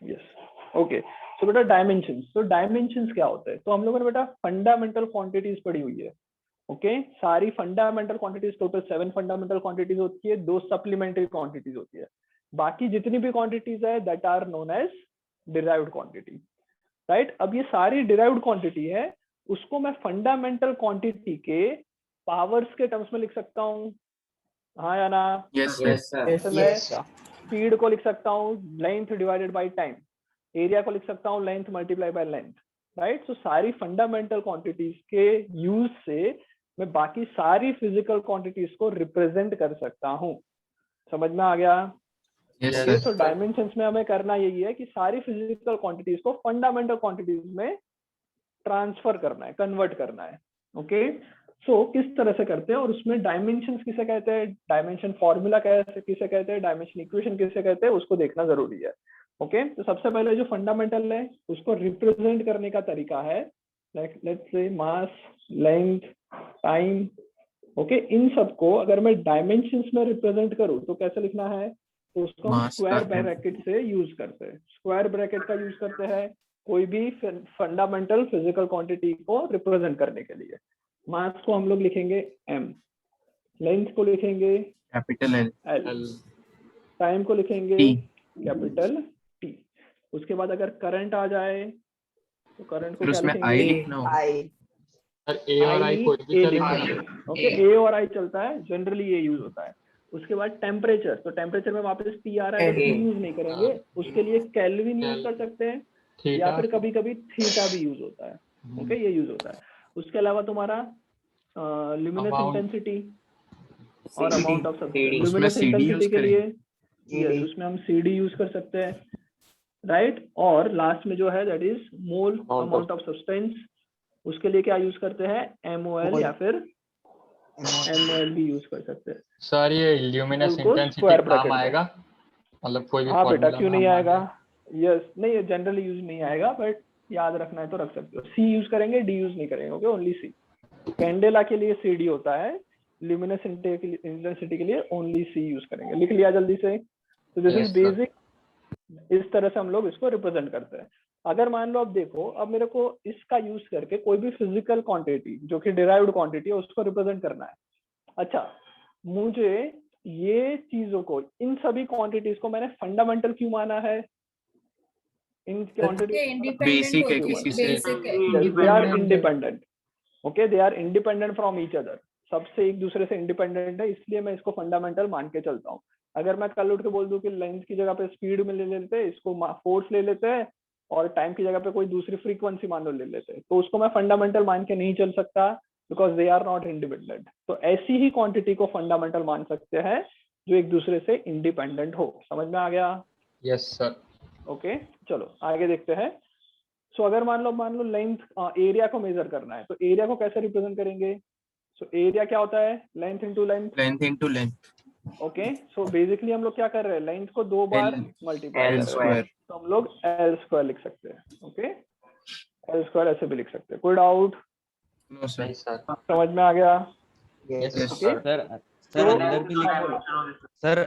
Yes okay. सो बेटा dimensions, तो dimensions क्या होते हैं? तो हम लोगों ने बेटा फंडामेंटल क्वांटिटीज पढ़ी हुई है। ओके सारी fundamental quantities, total 7 fundamental quantities होती है, 2 सप्लीमेंट्री क्वांटिटीज होती है। बाकी जितनी भी क्वांटिटीज है that are known as derived quantity, right. अब ये सारी डिराइव्ड क्वांटिटी है, उसको मैं फंडामेंटल क्वांटिटी के पावर्स के टर्म्स में लिख सकता हूँ, हाँ या ना? Yes sir. जैसे मैं स्पीड को लिख सकता हूँ length divided by time, area को लिख सकता हूँ length multiply by length, right. So सारी फंडामेंटल क्वांटिटीज के यूज से मैं बाकी सारी फिजिकल क्वांटिटीज को रिप्रेजेंट कर सकता हूँ। समझ में आ गया? यस तो डायमेंशंस में हमें करना यही है कि सारी फिजिकल क्वांटिटीज को फंडामेंटल क्वांटिटीज में ट्रांसफर करना है, कन्वर्ट करना है। ओके सो किस तरह से करते हैं और उसमें डायमेंशंस किसे कहते हैं, डायमेंशन फॉर्मूला किसे कहते हैं, डायमेंशन इक्वेशन किसे कहते हैं, उसको देखना जरूरी है। ओके तो सबसे पहले जो फंडामेंटल है उसको रिप्रेजेंट करने का तरीका है like let's say mass, length, time. Okay in सबको अगर मैं डायमेंशंस में रिप्रेजेंट करूं तो कैसे लिखना है? तो उसको हम स्क्वायर ब्रैकेट से यूज करते हैं। स्क्वायर ब्रैकेट का यूज करते हैं कोई भी फंडामेंटल फिजिकल क्वांटिटी को रिप्रेजेंट करने के लिए। मास को हम लोग लिखेंगे m, लेंथ को लिखेंगे कैपिटल L, टाइम को लिखेंगे कैपिटल T। उसके बाद अगर करंट आ जाए तो करंट को क्या लिखेंगे? ए और आई कोई भी चलेगा। ओके ए और आई चलता है, जनरली ये यूज होता है। उसके बाद टेम्परेचर, तो टेम्परेचर में वापस टी आ रहा है, टी यूज नहीं करेंगे, उसके लिए केल्विन यूज कर सकते हैं या फिर कभी कभी थीटा भी यूज होता है। ओके ये यूज होता है। उसके अलावा तुम्हारा ल्यूमिनस इंटेंसिटी और amount of substance. Luminous intensity के लिए यस उसमें हम CD यूज कर सकते हैं, राइट। और लास्ट में जो है that is mole amount of substance, उसके लिए क्या यूज करते हैं? MOL या फिर MOL भी यूज कर सकते हैं। सर ये ल्यूमिनस इंटेंसिटी काम आएगा, मतलब कोई भी हाँ बेटा फॉर्मूला क्यों नहीं आएगा? यस नहीं ये जनरली यूज नहीं आएगा, बट याद रखना है तो रख सकते हो। C यूज करेंगे, D यूज नहीं करेंगे। Okay only C। कैंडेला के लिए CD होता है, ल्यूमिनस इंटेंसिटी के लिए ओनली C यूज करेंगे। लिख लिया जल्दी से? तो दिस इज बेसिक। इस तरह से हम लोग इसको रिप्रेजेंट करते हैं। अगर मान लो अब देखो, अब मेरे को इसका यूज करके कोई भी फिजिकल क्वांटिटी जो कि डिराइव्ड क्वांटिटी है उसको रिप्रेजेंट करना है। अच्छा मुझे ये चीजों को, इन सभी क्वांटिटीज को मैंने फंडामेंटल क्यों माना है? इन क्वांटिटी बेसिक है किसी से, they are independent. Okay they are independent from each other, सबसे एक दूसरे से इंडिपेंडेंट है, इसलिए मैं इसको फंडामेंटल मान के चलता हूँ। अगर मैं कल उठ के बोल दूं कि लेंथ की जगह पे स्पीड में ले लेते हैं, इसको फोर्स ले लेते हैं, और टाइम की जगह पे कोई दूसरी फ्रीक्वेंसी मान लो ले लेते हैं, तो उसको मैं फंडामेंटल मान के नहीं चल सकता because they are not independent. तो ऐसी ही क्वांटिटी को फंडामेंटल मान सकते हैं जो एक दूसरे से इंडिपेंडेंट हो। समझ में आ गया? Yes sir. ओके चलो आगे देखते हैं। सो अगर मान लो लेंथ, एरिया को मेजर करना है, तो एरिया को कैसे रिप्रेजेंट करेंगे? सो एरिया क्या होता है? Length into length. Okay so basically हम लोग क्या कर रहे हैं? लेंथ को 2 बार मल्टीप्लाई कर रहे हैं, तो हम लोग L² लिख सकते हैं। ओके L² ऐसे भी लिख सकते हैं। कोई डाउट? No sir. समझ में आ गया? सर अंदर भी लिख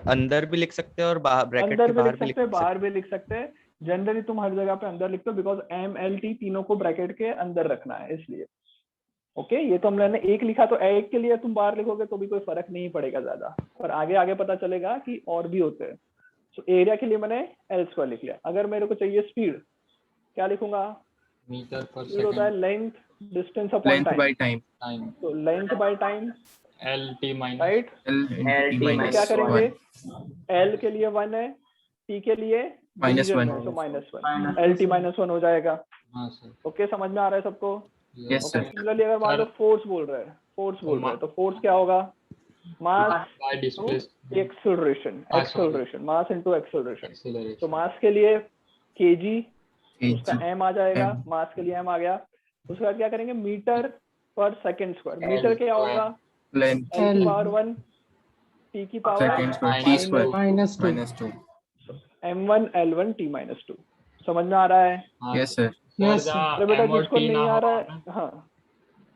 अंदर भी लिख सकते हैं और ब्रैकेट के बाहर भी लिख सकते हैं, बाहर भी लिख सकते हैं। जनरली तुम हर जगह पे अंदर लिखते हो बिकॉज MLT तीनों को ब्रैकेट के अंदर रखना है इसलिए। ओके ये तो हमने एक लिखा तो एक के लिए तुम बाहर लिखोगे तो भी कोई फर्क नहीं पड़ेगा ज्यादा, पर आगे आगे पता चलेगा कि और भी होते हैं। सो एरिया के लिए मैंने L² लिख लिया। अगर मेरे को चाहिए स्पीड, क्या लिखूंगा? मीटर पर स्पीड होता है second, length distance upon time, तो length by time LT minus right. क्या करेंगे? L के लिए 1 है, T के लिए डिवीजन है तो -1, LT -1 हो जाएगा। हाँ सर। ओके समझ में आ रहा है सबको? Yes sir. सिमिलरली अगर मान लो फोर्स बोल रहे हैं तो फोर्स क्या होगा? मास एक्सेलरेशन, मास इनटू एक्सेलरेशन। तो मास के लिए kg, उसका m आ जाएगा, मास के लिए m आ गया। उसके बाद क्या करेंगे? मीटर पर सेकंड स्क्वायर। मीटर क्या होगा? लेंथ L की पावर 1, T की पावर -2। M1 L1 T -2। समझ में आ रहा है? Yes sir. अरे बेटा जिसको नहीं आ रहा है, हाँ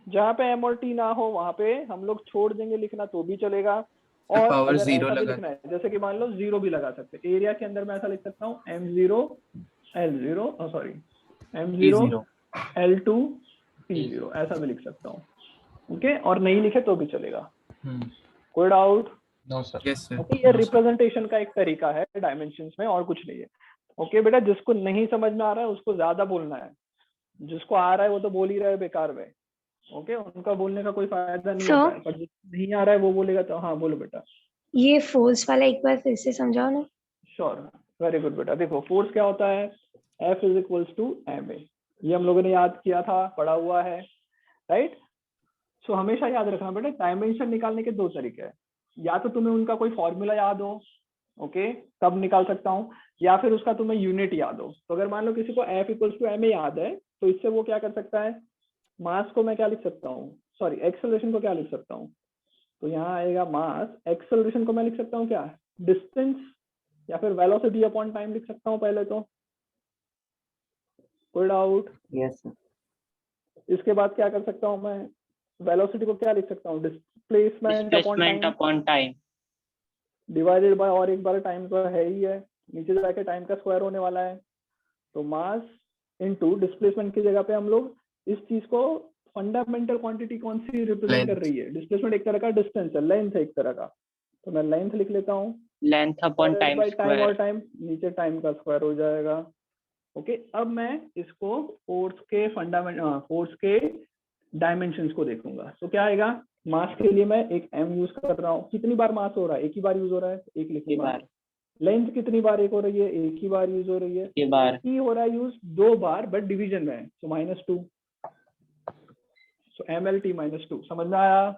जहाँ पे M और T ना हो वहां पे हम लोग छोड़ देंगे लिखना तो भी चलेगा, और अगर ऐसा भी लिखना है जैसे कि मान लो 0 भी लगा सकते हैं। एरिया के अंदर मैं ऐसा लिख सकता हूँ M0 L0 sorry M0 T0 L2 T0 ऐसा भी लिख सकता हूँ। ओके, और नहीं लिखे तो भी चलेगा। कोई doubt? No sir. Yes sir. Okay, ये रिप्रेजेंटेशन का एक तरीका है डायमेंशंस में, और कुछ नहीं है। ओके बेटा, जिसको नहीं समझ में आ रहा है उसको ज्यादा बोलना है, जिसको आ रहा है वो तो बोल ही रहा है बेकार में। ओके, उनका बोलने का कोई फायदा नहीं होता है, पर जिसको नहीं आ रहा है वो बोलेगा तो। हाँ बोलो बेटा। ये फोर्स वाला एक बार फिर से समझाओ ना। श्योर, वेरी गुड बेटा। देखो फोर्स क्या होता है, F is equals to ma। ये हम लोगों ने याद किया था, पढ़ा हुआ है, राइट। सो हमेशा याद रखना बेटा, डायमेंशन निकालने के दो तरीके हैं। या तो तुम्हें उनका कोई फॉर्मूला याद हो, ओके, तब निकाल सकता हूँ, या फिर उसका तुम्हें यूनिट याद हो। तो अगर मान लो किसी को F इक्वल्स टू ma याद है, तो इससे वो क्या कर सकता है, मास को मैं क्या लिख सकता हूँ, सॉरी एक्सेलरेशन को क्या लिख सकता हूँ, तो यहाँ आएगा मास, एक्सेलरेशन को मैं लिख सकता हूँ क्या, डिस्टेंस या फिर वेलोसिटी अपॉन टाइम लिख सकता हूँ पहले तो। कोई डाउट? Yes sir. इसके बाद क्या कर सकता हूँ मैं, वेलोसिटी को क्या लिख सकता हूँ, displacement upon time divided by, और एक बार टाइम तो है ही है, नीचे जाके टाइम का स्क्वायर होने वाला है। तो मास इनटू डिस्प्लेसमेंट की जगह पे हम लोग इस चीज को, फंडामेंटल क्वांटिटी कौन सी रिप्रेजेंट कर रही है, डिस्प्लेसमेंट एक तरह का डिस्टेंस है, लेंथ है एक तरह का, तो मैं लेंथ लिख लेता हूँ, length upon time time square. और टाइम, नीचे टाइम का स्क्वायर हो जाएगा। ओके, अब मैं इसको फोर्स के फोर्स के डायमेंशंस को देखूंगा। तो क्या आएगा, मास के लिए मैं एक m यूज कर रहा हूँ, कितनी बार मास हो रहा है, एक ही बार यूज हो रहा है, एक लिखूंगा। लेंथ कितनी बार एक हो रही है, एक ही बार यूज हो रही है। ई हो रहा है यूज 2 बार, बट डिवीजन में है, सो -2, सो MLT -2। समझ में आया?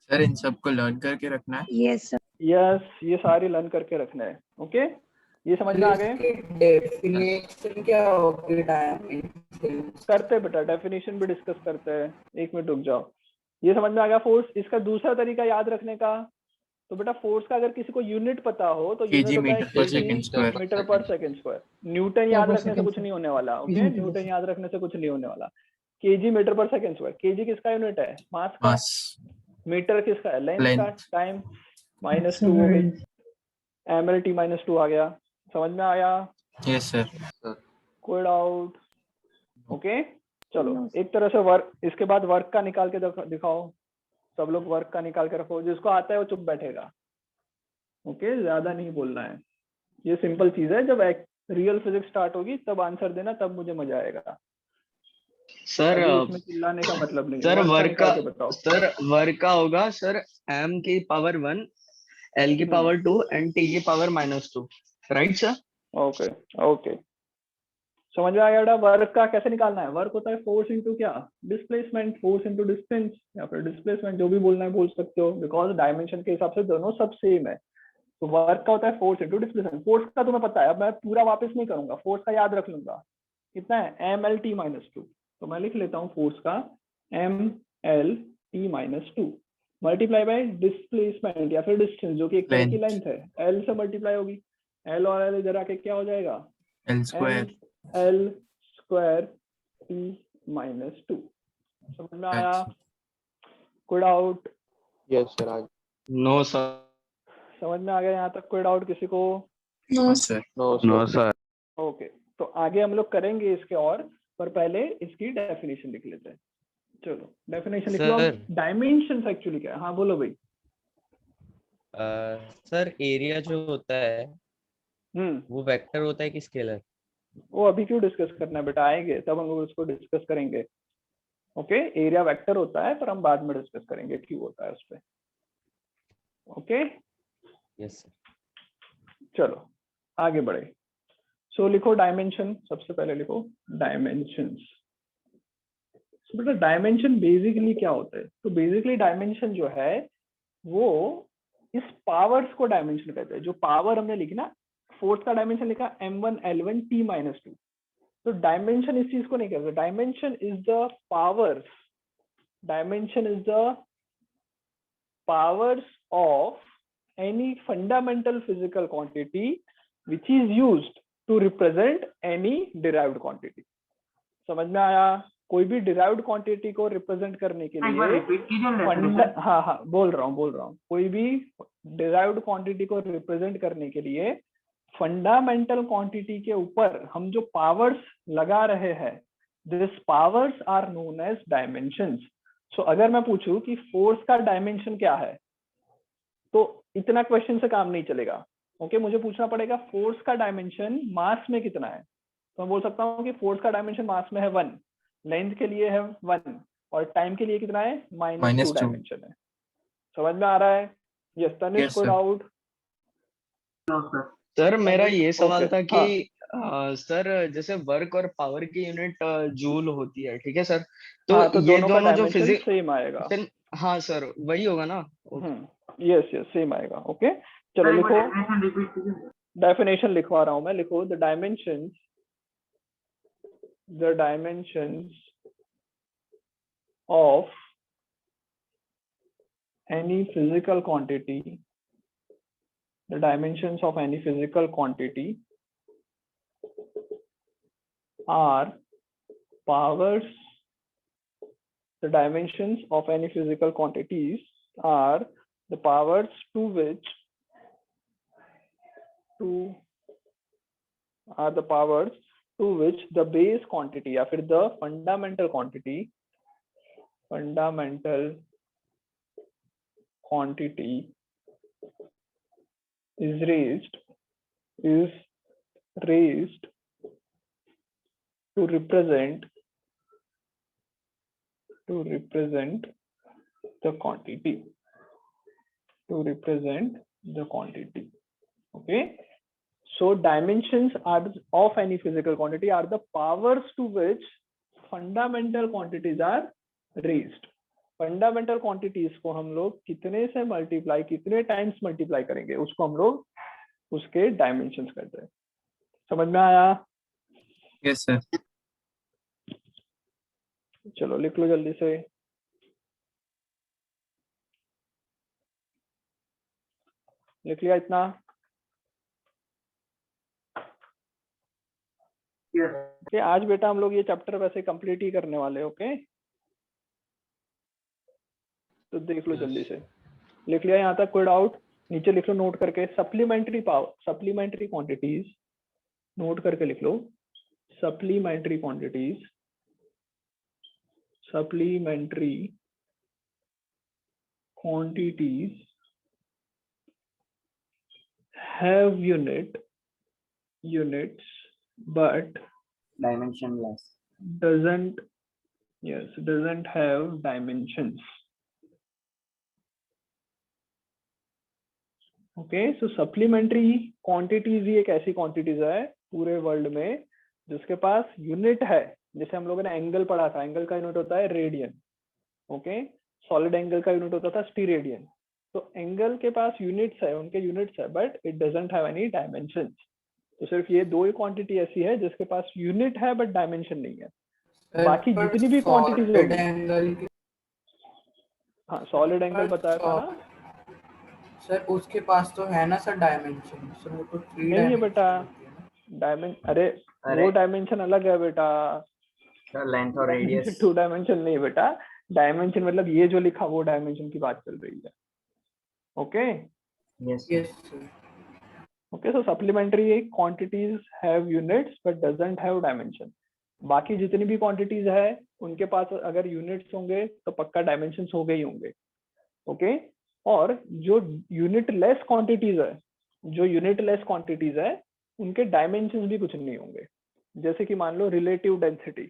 सर इन सबको लर्न करके रखना है। Yes sir. यस, ये सारे लर्न करके रखना है। ओके, ये समझ में आ गए? डेफिनेशन क्या होगी डायमेंशन? करते बेटा, डेफिनेशन भी डिस्कस करते हैं, 1 मिनट रुक जाओ। ये समझ में आ गया फोर्स। इसका दूसरा तरीका याद रखने का, तो बेटा फोर्स का अगर किसी को यूनिट पता हो तो यूनिट केजी होता है मीटर पर सेकंड स्क्वायर। मीटर पर सेकंड स्क्वायर। न्यूटन याद रखने से कुछ नहीं होने वाला। ओके, न्यूटन याद रखने से कुछ नहीं होने वाला। केजी मीटर पर सेकंड स्क्वायर, केजी किसका यूनिट है, मास का, मास मीटर किसका है, लेंथ का, टाइम -2 हो गई, MLT -2 आ गया। समझ में आया? Yes sir. कोई डाउट? ओके, चलो एक तरह से वर्क, इसके बाद वर्क का निकाल के दिखाओ। सब लोग वर्क का निकाल के रखो, जिसको आता है वो चुप बैठेगा। ओके, ज्यादा नहीं बोलना है, ये सिंपल चीज है। जब रियल फिजिक्स स्टार्ट होगी तब आंसर देना, तब मुझे मजा आएगा। सर इसमें चिल्लाने का मतलब नहीं है। सर वर्क का, बताओ सर वर्क का होगा सर m की पावर 1, l की पावर 2 एंड t की power -2, right sir? Okay okay, समझ में आ गया बेटा। वर्क का कैसे निकालना है, वर्क होता है फोर्स इनटू क्या, डिस्प्लेसमेंट, फोर्स इनटू डिस्टेंस या फिर डिस्प्लेसमेंट, जो भी बोलना है बोल सकते हो, बिकॉज डायमेंशन के हिसाब से दोनों सब सेम है। तो वर्क का होता है फोर्स इनटू डिस्प्लेसमेंट। फोर्स का तुम्हें पता है, अब मैं पूरा वापस नहीं करूंगा, फोर्स का याद रख लूंगा, कितना है, MLT -2। तो मैं लिख लेता हूँ फोर्स का MLT -2 मल्टीप्लाई बाय डिस्प्लेसमेंट या फिर डिस्टेंस, जो कि एक तरह की लेंथ है, L से मल्टीप्लाई होगी, L और L इधर आके क्या हो जाएगा, L square L square T -2। समझ में आया? कोई doubt? Yes sir. No sir. समझ में आ गया यहाँ तक? कोई डाउट किसी को? No sir. No sir. Okay, तो आगे हम लोग करेंगे इसके और, पर पहले इसकी डेफिनेशन लिख लेते हैं। चलो डेफिनेशन लिख लो। डायमेंशंस एक्चुअली क्या है? हाँ बोलो भाई। सर एरिया जो होता है वो वेक्टर होता है कि स्केलर? वो अभी क्यों डिस्कस करना है बेटा, आएंगे तब हम लोग उसको डिस्कस करेंगे। ओके, एरिया वेक्टर होता है, पर हम बाद में डिस्कस करेंगे क्यों होता है उस पर। Okay yes sir. चलो आगे बढ़े। सो लिखो डायमेंशन, सबसे पहले लिखो डायमेंशंस। बेटा डायमेंशन बेसिकली क्या होता है, तो बेसिकली डायमेंशन जो है वो इस पावर्स को डायमेंशन कहते हैं। जो पावर हमने लिखी ना, फोर्स का डायमेंशन लिखा M1 L1 T -2, तो डायमेंशन इस चीज को नहीं कहते। Dimension is the powers, dimension is the powers of any fundamental physical quantity which is used to represent any derived quantity. समझ में आया? कोई भी डिराइव्ड क्वांटिटी को रिप्रेजेंट करने के लिए बोल रहा हूँ कोई भी डिराइव्ड क्वांटिटी को रिप्रेजेंट करने के लिए फंडामेंटल क्वांटिटी के ऊपर हम जो पावर्स लगा रहे हैं, this powers are known as dimensions. So अगर मैं पूछूं कि फोर्स का डायमेंशन क्या है, तो इतना क्वेश्चन से काम नहीं चलेगा। ओके, मुझे पूछना पड़ेगा फोर्स का डायमेंशन मास में कितना है। तो मैं बोल सकता हूँ कि फोर्स का डायमेंशन मास में है 1, लेंथ के लिए है 1 और टाइम के लिए कितना है -2 -2 डायमेंशन है। समझ में आ रहा है? यस तनिष, Yes, कोई sir. डाउट? सर मेरा तनिष, ये सवाल okay, था कि सर जैसे वर्क और पावर की यूनिट जूल होती है, ठीक है सर, तो हाँ, तो ये दोनों का दोनों जो डायमेंशन फिजिक्स, सेम आएगा। हाँ सर वही होगा ना। यस यस सेम आएगा। ओके चलो लिखो, डेफिनेशन लिखवा रहा हूं मैं, लिखो the dimensions of any physical quantity, the dimensions of any physical quantity are powers, the dimensions of any physical quantities are the powers to which the base quantity या फिर the fundamental quantity is raised to represent the quantity. Okay, so dimensions are of any physical quantity are the powers to which fundamental quantities are raised. Fundamental quantities को हम लोग कितने से multiply, कितने times multiply करेंगे, उसको हम लोग उसके डायमेंशंस कहते हैं। समझ में आया? Yes, sir. चलो लिख लो जल्दी से। लिख लिया इतना? ओके, आज बेटा हम लोग ये चैप्टर वैसे कंप्लीट ही करने वाले। ओके, तो देख लो जल्दी से। लिख लिया यहाँ तक? कोई डाउट? नीचे लिख लो नोट करके, सप्लीमेंट्री क्वांटिटीज, नोट करके लिख लो, supplementary quantities have units but dimensionless. doesn't have dimensions. Okay, so supplementary quantities ही एक ऐसी क्वांटिटीज है पूरे वर्ल्ड में जिसके पास यूनिट है। जैसे हम लोगों ने एंगल पढ़ा था, एंगल का यूनिट होता है रेडियन। ओके, सॉलिड एंगल का यूनिट होता था स्टीरेडियन। तो एंगल के पास यूनिट्स है, उनके यूनिट्स है, but it doesn't have any dimensions. तो सिर्फ ये दो ही क्वांटिटी ऐसी है जिसके पास यूनिट है बट डायमेंशन नहीं है। बाकी जितनी भी क्वांटिटीज होगी, हाँ सॉलिड एंगल बताया था ना सर, उसके पास तो है ना सर डायमेंशन, सर वो तो 3 नहीं है बेटा अरे वो डायमेंशन अलग है बेटा, लेंथ और रेडियस 2 डायमेंशन नहीं बेटा। डायमेंशन मतलब ये जो लिखा वो डायमेंशन की बात चल रही है। Okay yes sir. Okay, so supplementary quantities have units but doesn't have dimension. बाकी जितनी भी क्वांटिटीज है उनके पास अगर यूनिट्स होंगे तो पक्का डायमेंशंस हो गए ही होंगे। ओके, और जो यूनिटलेस क्वांटिटीज है उनके डायमेंशंस भी कुछ नहीं होंगे। जैसे कि मान लो रिलेटिव डेंसिटी,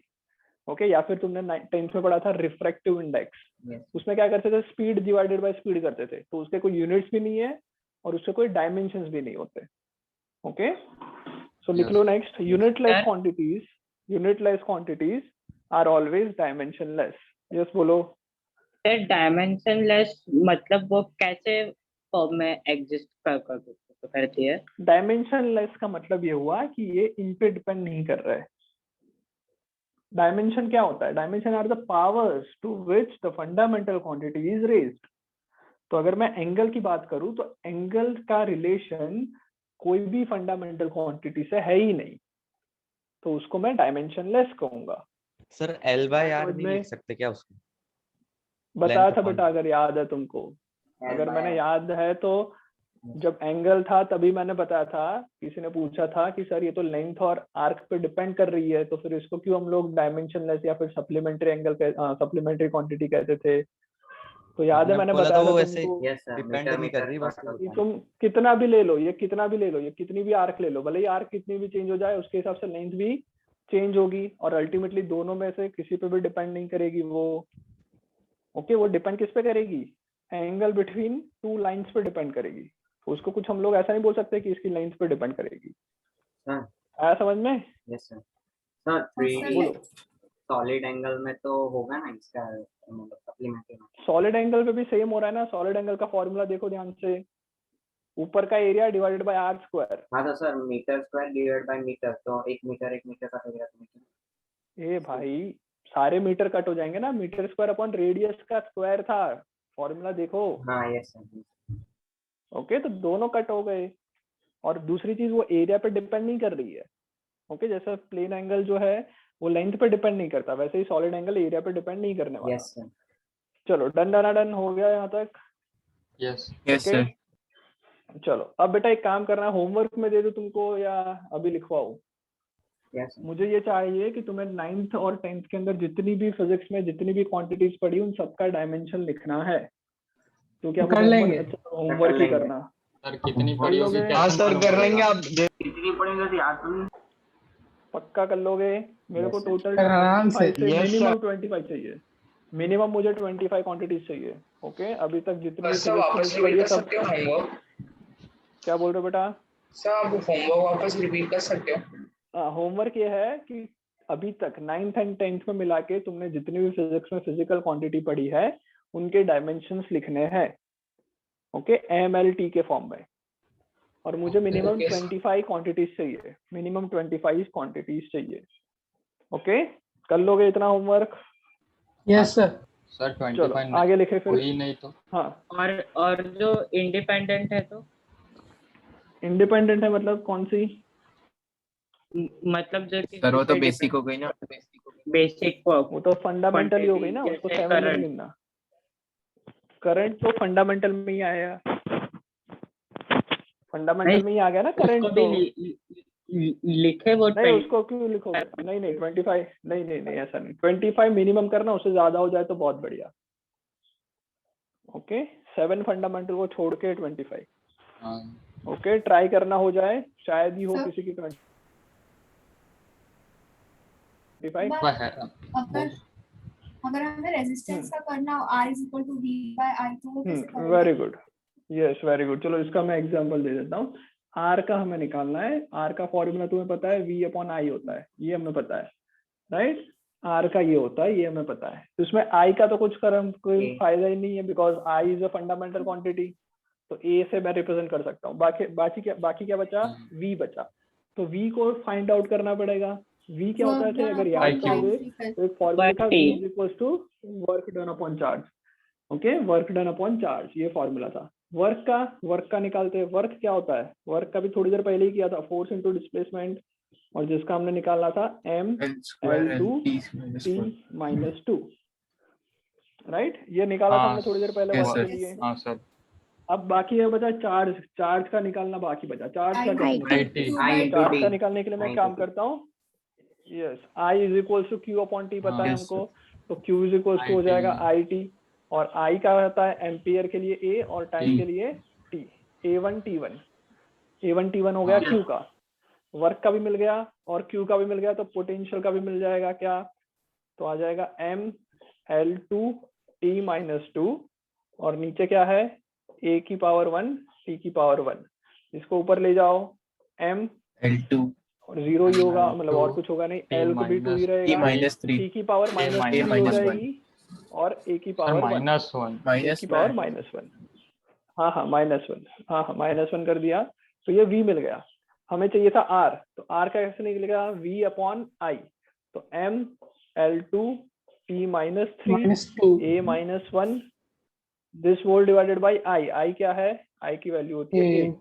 ओके, या फिर तुमने 10th में पढ़ा था रिफ्रैक्टिव इंडेक्स। उसमें क्या करते थे, स्पीड डिवाइडेड बाय स्पीड करते थे, तो उसके कोई यूनिट्स भी नहीं है और उसके कोई डायमेंशंस भी नहीं होते। ओके, सो लिख लो next, unitless quantities are always dimensionless. Yes बोलो। सर डायमेंशनलेस मतलब वो कैसे फॉर्म में एग्जिस्ट करती है? डायमेंशनलेस का मतलब ये हुआ कि ये इन पे डिपेंड नहीं कर रहा है। डायमेंशन क्या होता है? Dimension are the powers to which the fundamental quantity is raised. तो अगर मैं एंगल की बात करूं तो एंगल का रिलेशन कोई भी फंडामेंटल क्वांटिटी से है ही नहीं, तो उसको मैं डायमेंशनलेस कहूंगा। सर L/R नहीं लिख सकते क्या उसको? बताया था बेटा, अगर याद है तुमको, अगर मैंने याद है तो जब एंगल था तभी मैंने बताया था, किसी ने पूछा था कि सर ये तो लेंथ और आर्क पे डिपेंड कर रही है, तो फिर इसको क्यों हम लोग डायमेंशनलेस या फिर सप्लीमेंट्री एंगल सप्लीमेंट्री क्वांटिटी कहते थे। तो याद है मैंने बोला बताया था वो था वैसे तुमको यस सर, डिपेंड मीटर नहीं कर मीटर रही बस कि तुम कितना भी ले लो, ये कितना भी ले लो, ये कितनी भी आर्क ले लो, भले ही आर्क कितनी भी चेंज हो जाए उसके हिसाब से लेंथ भी चेंज होगी, और अल्टीमेटली दोनों में से किसी पे भी डिपेंड नहीं करेगी वो। ओके, वो डिपेंड किस पे करेगी, एंगल बिटवीन टू लाइंस पे डिपेंड करेगी। तो उसको कुछ हम लोग ऐसा नहीं बोल सकते कि इसकी लेंथ पे डिपेंड करेगी। हाँ। आया समझ में? Yes sir. सर 3D बोलो। सॉलिड एंगल में तो होगा ना इसका मतलब सप्लीमेंट्री में। सॉलिड एंगल पे भी सेम हो रहा है ना, सॉलिड एंगल का फॉर्मूला देखो ध्यान से, ऊपर का area divided by R square. हाँ तो sir metre square divide by metre, तो 1 मीटर का हो गया तो ए भाई सारे मीटर कट हो जाएंगे ना, मीटर स्क्वायर अपॉन रेडियस का स्क्वायर था, फॉर्मूला देखो। हाँ यस सर। ओके, तो दोनों कट हो गए। और दूसरी चीज वो एरिया पे डिपेंड नहीं कर रही है। ओके, जैसे प्लेन एंगल जो है वो लेंथ पे डिपेंड नहीं करता, वैसे ही सॉलिड एंगल एरिया पे डिपेंड नहीं करने वाला। Yes sir. चलो डन डन डन हो गया यहाँ तक। Yes yes Okay? सर। चलो अब बेटा एक काम करना, होमवर्क में दे दूं तुमको या अभी लिखवाऊं? यस मुझे ये चाहिए कि तुम्हें 9th और 10th के अंदर जितनी भी फिजिक्स में जितनी भी क्वांटिटीज पढ़ी उन सबका डायमेंशन लिखना है। तो क्या कर लेंगे। अच्छा होमवर्क ही करना। सर कितनी पड़ी होगी लोगे? क्या हाँ तुमको सर कर मालूम लेंगे पड़ेगा? आप। कितनी पड़ेगा तो याद तो नहीं। पक्का कर लोगे? मेरे को Yes, sir. टोटल आराम से। 25 से Yes, मिनिमम 25 चाहिए, मिनिमम मुझे 25 क्वांटिटीज चाहिए। ओके, अभी तक जितनी भी सर वापस physics में रिपीट पढ़ी कर है सब। सकते हो होमवर्क? क्या बोल रहे हो बेटा? सर आप होमवर्क वापस रिपीट कर सकते हो? होमवर्क ये है कि अभी तक 9th एंड 10th में मिला के तुमने जितनी भी फिजिक्स में फिजिकल क्वांटिटी पढ़ी है उनके डायमेंशंस लिखने हैं। ओके, MLT के फॉर्म में। और मुझे मिनिमम Okay, sir. 25 क्वांटिटीज चाहिए, मिनिमम 25 क्वांटिटीज चाहिए। ओके, कर लोगे इतना होमवर्क? Yes sir. सर चलो 25 आगे लिखे फिर। हुई नहीं तो हाँ, और जो इंडिपेंडेंट है तो इंडिपेंडेंट है मतलब कौन सी? मतलब जो सर वो तो बेसिक हो गई ना। बेसिक वो तो फंडामेंटल ही हो गई ना, उसको 7 में नहीं गिनना। करंट तो फंडामेंटल में ही आया, फंडामेंटल में ही आ गया ना करंट। उसको भी तो लिखे वो नहीं, उसको क्यों लिखोगे? नहीं नहीं 25 नहीं नहीं नहीं ऐसा नहीं, 25 मिनिमम करना, उससे ज्यादा हो जाए तो बहुत बढ़िया। ओके, 7 फंडामेंटल को छोड़ के 25। हाँ। ओके, ट्राई करना हो जाए, शायद ही हो किसी की 25। वह है अगर हमें रेजिस्टेंस का करना हो R = V/I तो वो कैसे करेंगे? Very good, yes very good. चलो इसका मैं एग्जांपल दे देता हूँ। R का हमें निकालना है, R का फॉर्मूला तुम्हें पता है, V/I होता है, ये हमें पता है, राइट? R का ये होता है, ये हमें पता है। तो इसमें I का तो कुछ कोई फायदा ही नहीं है, because I is a fundamental quantity. तो A से मैं रिप्रेजेंट कर सकता हूँ। बाकी क्या बचा? V बचा। तो V को फाइंड आउट करना पड़ेगा। V क्या होता है? अगर याद करोगे तो एक फॉर्मूला था, V = work done upon charge. Okay, work done upon charge, ये फॉर्मूला था। वर्क का निकालते हैं। वर्क क्या होता है? वर्क का भी थोड़ी देर पहले ही किया था, फोर्स इनटू डिस्प्लेसमेंट, और जिसका हमने निकालना था M/L/2 T-2, राइट? ये निकाला था हमने थोड़ी देर पहले वर्क के लिए। हाँ सर। अब बाकी है बचा चार्ज। चार्ज का निकालना बाकी बचा। चार्ज का चार्ज का निकालने के लिए मैं काम करता हूँ, यस, I = Q/T पता है हमको, तो Q = हो जाएगा IT, और I का होता है एम्पियर के लिए A और टाइम के लिए T। A1 T1 हो गया Q का। वर्क का भी मिल गया और Q का भी मिल गया, तो पोटेंशियल का भी मिल जाएगा क्या? तो आ जाएगा ML2 T-2, और नीचे क्या है? A⁻1 T⁻1। इसको ऊपर ले जाओ, ML2 और 0 ही होगा, मतलब और कुछ होगा नहीं। L को भी 2 ही रहेगा, T⁻³ हो जाएगी, और A⁻1 -1। हाँ -1 कर दिया। तो ये V मिल गया। हमें चाहिए था R, तो R का कैसे निकलेगा? V/I। तो ML2 T-3 A-1 this whole divided by I क्या है? I की वैल्यू होती है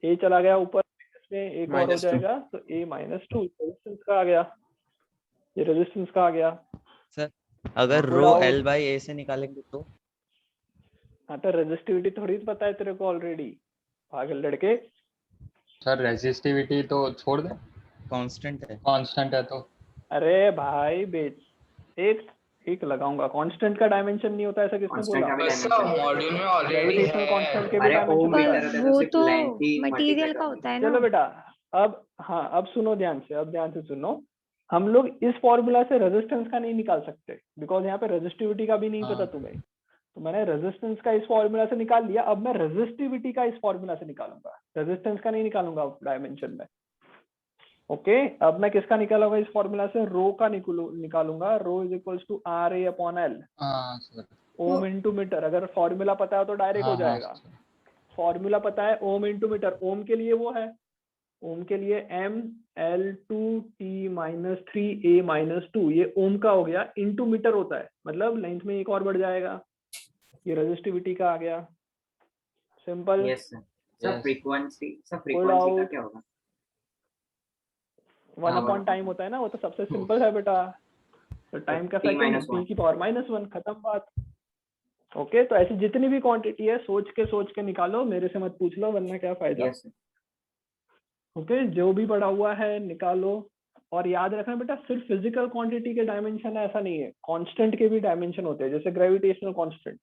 A चला गया ऊपर, इसमें एक और हो जाएगा, तो A-2 रेजिस्टेंस का आ गया, ये रेजिस्टेंस का आ गया। सर अगर रो L/A से निकालेंगे तो? हाँ, तो रेजिस्टिविटी थोड़ी पता है तेरे को ऑलरेडी। पागल लड़के। सर रेजिस्टिविटी तो छोड़ दे, कांस्टेंट है। कांस्टेंट है तो। अरे भाई एक लगाऊंगा, कांस्टेंट का डायमेंशन नहीं होता, ऐसा किसने कांस्टेंट बोला? का भी डायमेंशन मॉड्यूल में ऑलरेडी ग्रेविटेशनल है। कांस्टेंट के भी अरे डायमेंशन ओम होता मीटर है। होता है वो सिर्फ तो लेंथ ही मटेरियल मल्टीप्लाई का करना होता है। है ना। चलो बेटा, अब सुनो ध्यान से, सुनो। हम लोग इस फॉर्मूला से रेजिस्टेंस का नहीं निकाल सकते, बिकॉज यहाँ पे रेजिस्टिविटी का भी नहीं पता तुम्हें। तो मैंने रेजिस्टेंस का इस फॉर्मूला से निकाल लिया, अब मैं रेजिस्टिविटी का इस फॉर्मूला से निकालूंगा, रेजिस्टेंस का नहीं निकालूंगा डायमेंशन में। ओके, अब मैं किसका निकालूंगा इस फॉर्मूला से? रो का निकालूंगा। Rho is equals to R A upon L, हाँ सर। Ohm into metre. अगर फॉर्मूला पता है तो डायरेक्ट हो हाँ हाँ जाएगा। फॉर्मूला पता है ओम इंटू मीटर। ओम के लिए वो है, ओम के लिए m L2T-3A-2, ये ओम का हो गया, इंटू मीटर होता है, मतलब लेंथ में एक और बढ़ जाएगा। ये रेजिस्टिविटी का आ गया, simple. Yes sir. Sir frequency का डाउट? क्या होगा? 1 अपॉन टाइम होता है ना, वो तो सबसे सिंपल है बेटा। तो टाइम का सेकंड, t की पावर -1, खत्म बात। ओके, तो ऐसी जितनी भी क्वांटिटी है सोच के निकालो, मेरे से मत पूछ लो वरना क्या फायदा। Yes sir. ओके, जो भी पड़ा हुआ है निकालो। और याद रखना बेटा, सिर्फ फिजिकल क्वांटिटी के डायमेंशन है ऐसा नहीं है, कांस्टेंट के भी डायमेंशन होते हैं। जैसे ग्रेविटेशनल कांस्टेंट,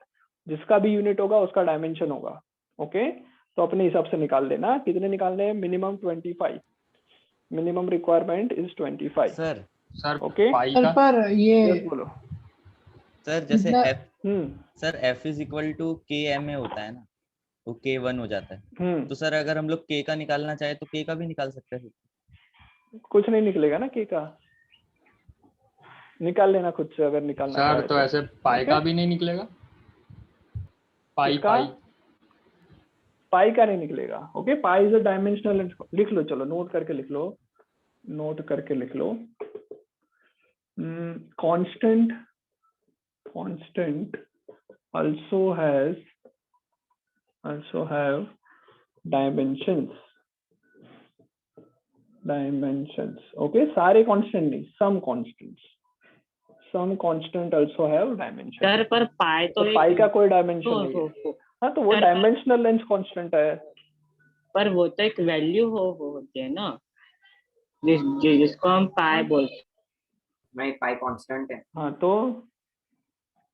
जिसका भी यूनिट होगा उसका डायमेंशन होगा। ओके, तो अपने हिसाब से निकाल लेना। कितने निकालने हैं? Minimum 25, minimum requirement is 25। Sir okay, पाई सर का पर ये बोलो। सर जैसे इतना- F hmm sir F is equal to K M A होता है ना, तो K1 हो जाता है। हम्म तो सर अगर हम लोग K का निकालना चाहे तो K का भी निकाल सकते हैं। कुछ नहीं निकलेगा ना के का, निकाल लेना खुद से अगर निकालना सर। चाहे तो ऐसे पाई का भी नहीं निकलेगा? पाई किसका? पाई पाई का नहीं निकलेगा। Okay, pi is a dimensional, लिख लो, चलो नोट करके लिख लो, constant also have dimensions। Okay, सारे कांस्टेंट नहीं, some constant also have dimensions। Sir पर पाई तो पाई का कोई डायमेंशन नहीं है। हाँ, तो वो सर, डायमेंशनल लेंथ कांस्टेंट है। पर वो तो एक वैल्यू होती है ना, जिसको हम पाई बोलते हैं। नहीं, पाई कांस्टेंट है। हाँ, तो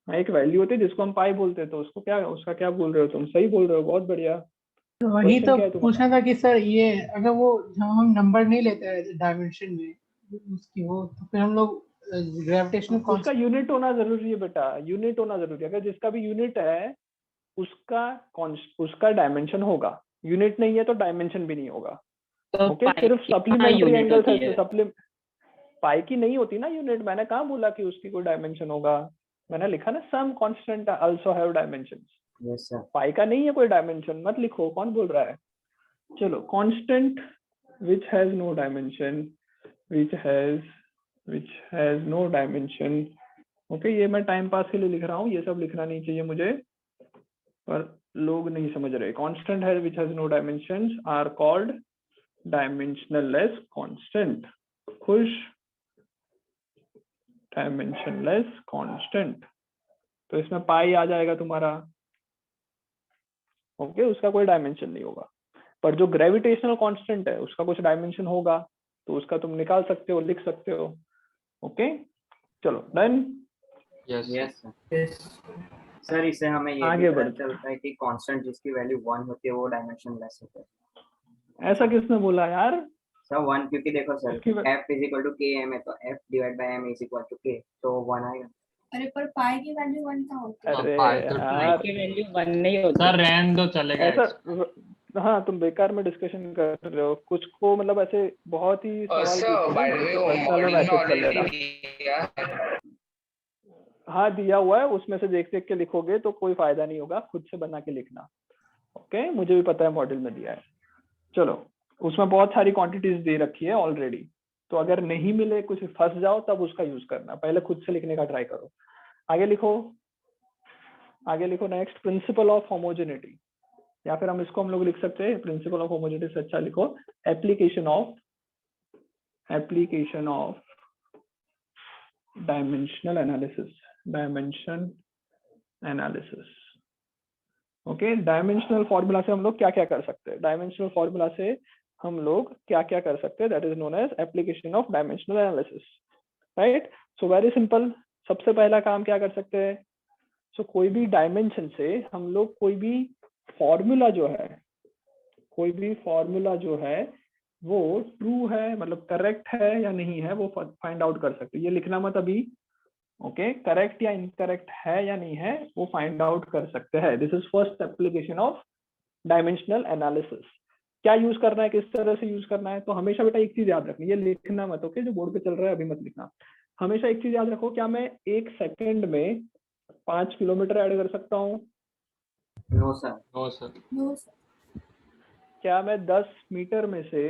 एक वैल्यू होती है जिसको हम पाई बोलते हैं, तो उसको क्या, उसका क्या बोल रहे हो तुम? सही बोल रहे हो, बहुत बढ़िया। तो वही Question तो क्या है तुम्हारा? पूछना था कि सर ये अगर वो जब हम नंबर नहीं लेते हैं डायमेंशन में उसकी वो, तो फिर हम लोग ग्रेविटेशनल उसका यूनिट होना जरूरी है बेटा, यूनिट होना जरूरी है। अगर जिसका भी यूनिट है उसका डायमेंशन होगा, यूनिट नहीं है तो डायमेंशन भी नहीं होगा। तो ओके, पाई सिर्फ की सप्लीमेंट्री unit एंगल होती है। है। पाई की नहीं होती ना यूनिट, मैंने कहा बोला कि उसकी कोई डायमेंशन होगा, मैंने लिखा ना some constant also have dimensions. Yes sir. Pi का नहीं है कोई डायमेंशन, मत लिखो, कौन बोल रहा है। चलो, constant which has no dimension, which has no dimension। Okay, ये मैं टाइम पास के लिए लिख रहा हूँ, ये सब लिखना नहीं चाहिए मुझे, पर लोग नहीं समझ रहे। कांस्टेंट है which has no dimensions are called dimensionless constant। खुश? dimensionless constant, तो इसमें पाई आ जाएगा तुम्हारा। ओके, उसका कोई डायमेंशन नहीं होगा। पर जो ग्रेविटेशनल कांस्टेंट है उसका कुछ डायमेंशन होगा, तो उसका तुम निकाल सकते हो, लिख सकते हो। ओके, चलो done. Yes yes sir. Sir इससे हमें ये आगे भी पता बढ़ते हैं। चलता है कि कांस्टेंट जिसकी वैल्यू 1 होती है वो डायमेंशनलेस होता है। ऐसा किसने बोला यार? सर 1, क्योंकि देखो सर इसकी F is equal to K M है, तो F divide by M is equal to K, तो 1 आएगा। अरे पर पाई की वैल्यू 1 कहाँ होती है? अरे पाई तो पाई यार, की वैल्यू 1 नहीं होती। सर रहने दो, चलेगा। ऐसा हाँ, तुम बेकार में डिस्कशन कर रहे हो। कुछ को मतलब ऐसे बहुत ही सवाल पूछते हैं, तो पर्सनल में मैसेज कर लेना। हाँ, दिया हुआ है, उसमें से देख देख के लिखोगे तो कोई फायदा नहीं होगा, खुद से बना के लिखना। ओके, मुझे भी पता है मॉडल में दिया है। चलो, उसमें बहुत सारी क्वांटिटीज दे रखी है ऑलरेडी, तो अगर नहीं मिले, कुछ फंस जाओ, तब उसका यूज करना। पहले खुद से लिखने का ट्राई करो। आगे लिखो, नेक्स्ट, प्रिंसिपल ऑफ होमोजेनिटी, या फिर हम इसको लोग लिख सकते हैं प्रिंसिपल ऑफ होमोजेनिटी से अच्छा लिखो application of dimension analysis. Okay, dimensional formula से हम लोग क्या क्या कर सकते हैं, डायमेंशनल फॉर्मूला से हम लोग क्या क्या कर सकते हैं, that is known as application of dimensional analysis, right. So very simple, सबसे पहला काम क्या कर सकते हैं, सो कोई भी डायमेंशन से हम लोग कोई भी फॉर्मूला जो है, कोई भी फॉर्मूला जो है वो ट्रू है, मतलब करेक्ट है या नहीं है, वो फाइंड आउट कर सकते हैं। ये लिखना मत अभी, ओके, करेक्ट या इनकरेक्ट है या नहीं है वो फाइंड आउट कर सकते हैं। This is first application of dimensional analysis. क्या यूज करना है, किस तरह से यूज करना है, तो हमेशा बेटा एक चीज याद रखनी, ये लिखना मत, ओके, जो बोर्ड पे चल रहा है अभी मत लिखना। हमेशा एक चीज याद रखो, क्या मैं 1 सेकंड में 5 किलोमीटर ऐड कर सकता हूँ? No sir. No sir. No sir. क्या मैं 10 मीटर में से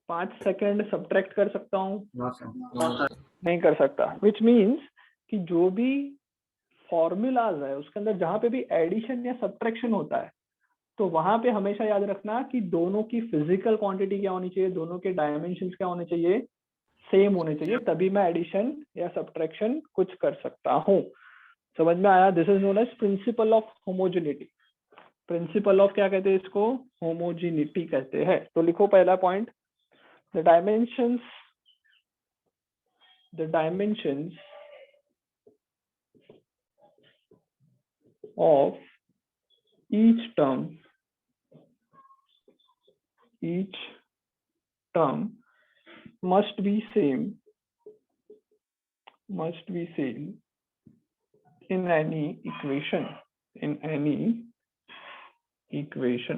5 सेकंड सब्ट्रैक्ट कर सकता हूँ? No sir. No sir. नहीं कर सकता। विच मीन्स कि जो भी फॉर्मूलाज है उसके अंदर जहां पे भी एडिशन या सब्ट्रैक्शन होता है, तो वहां पे हमेशा याद रखना कि दोनों की फिजिकल क्वांटिटी क्या होनी चाहिए, दोनों के डायमेंशंस क्या होने चाहिए, सेम होने चाहिए, तभी मैं एडिशन या सब्ट्रैक्शन कुछ कर सकता हूँ। समझ में आया? This is known as principle of homogeneity. Principle of क्या कहते हैं इसको? होमोजेनिटी कहते हैं। तो लिखो पहला point, the dimensions of each term must be same in any equation।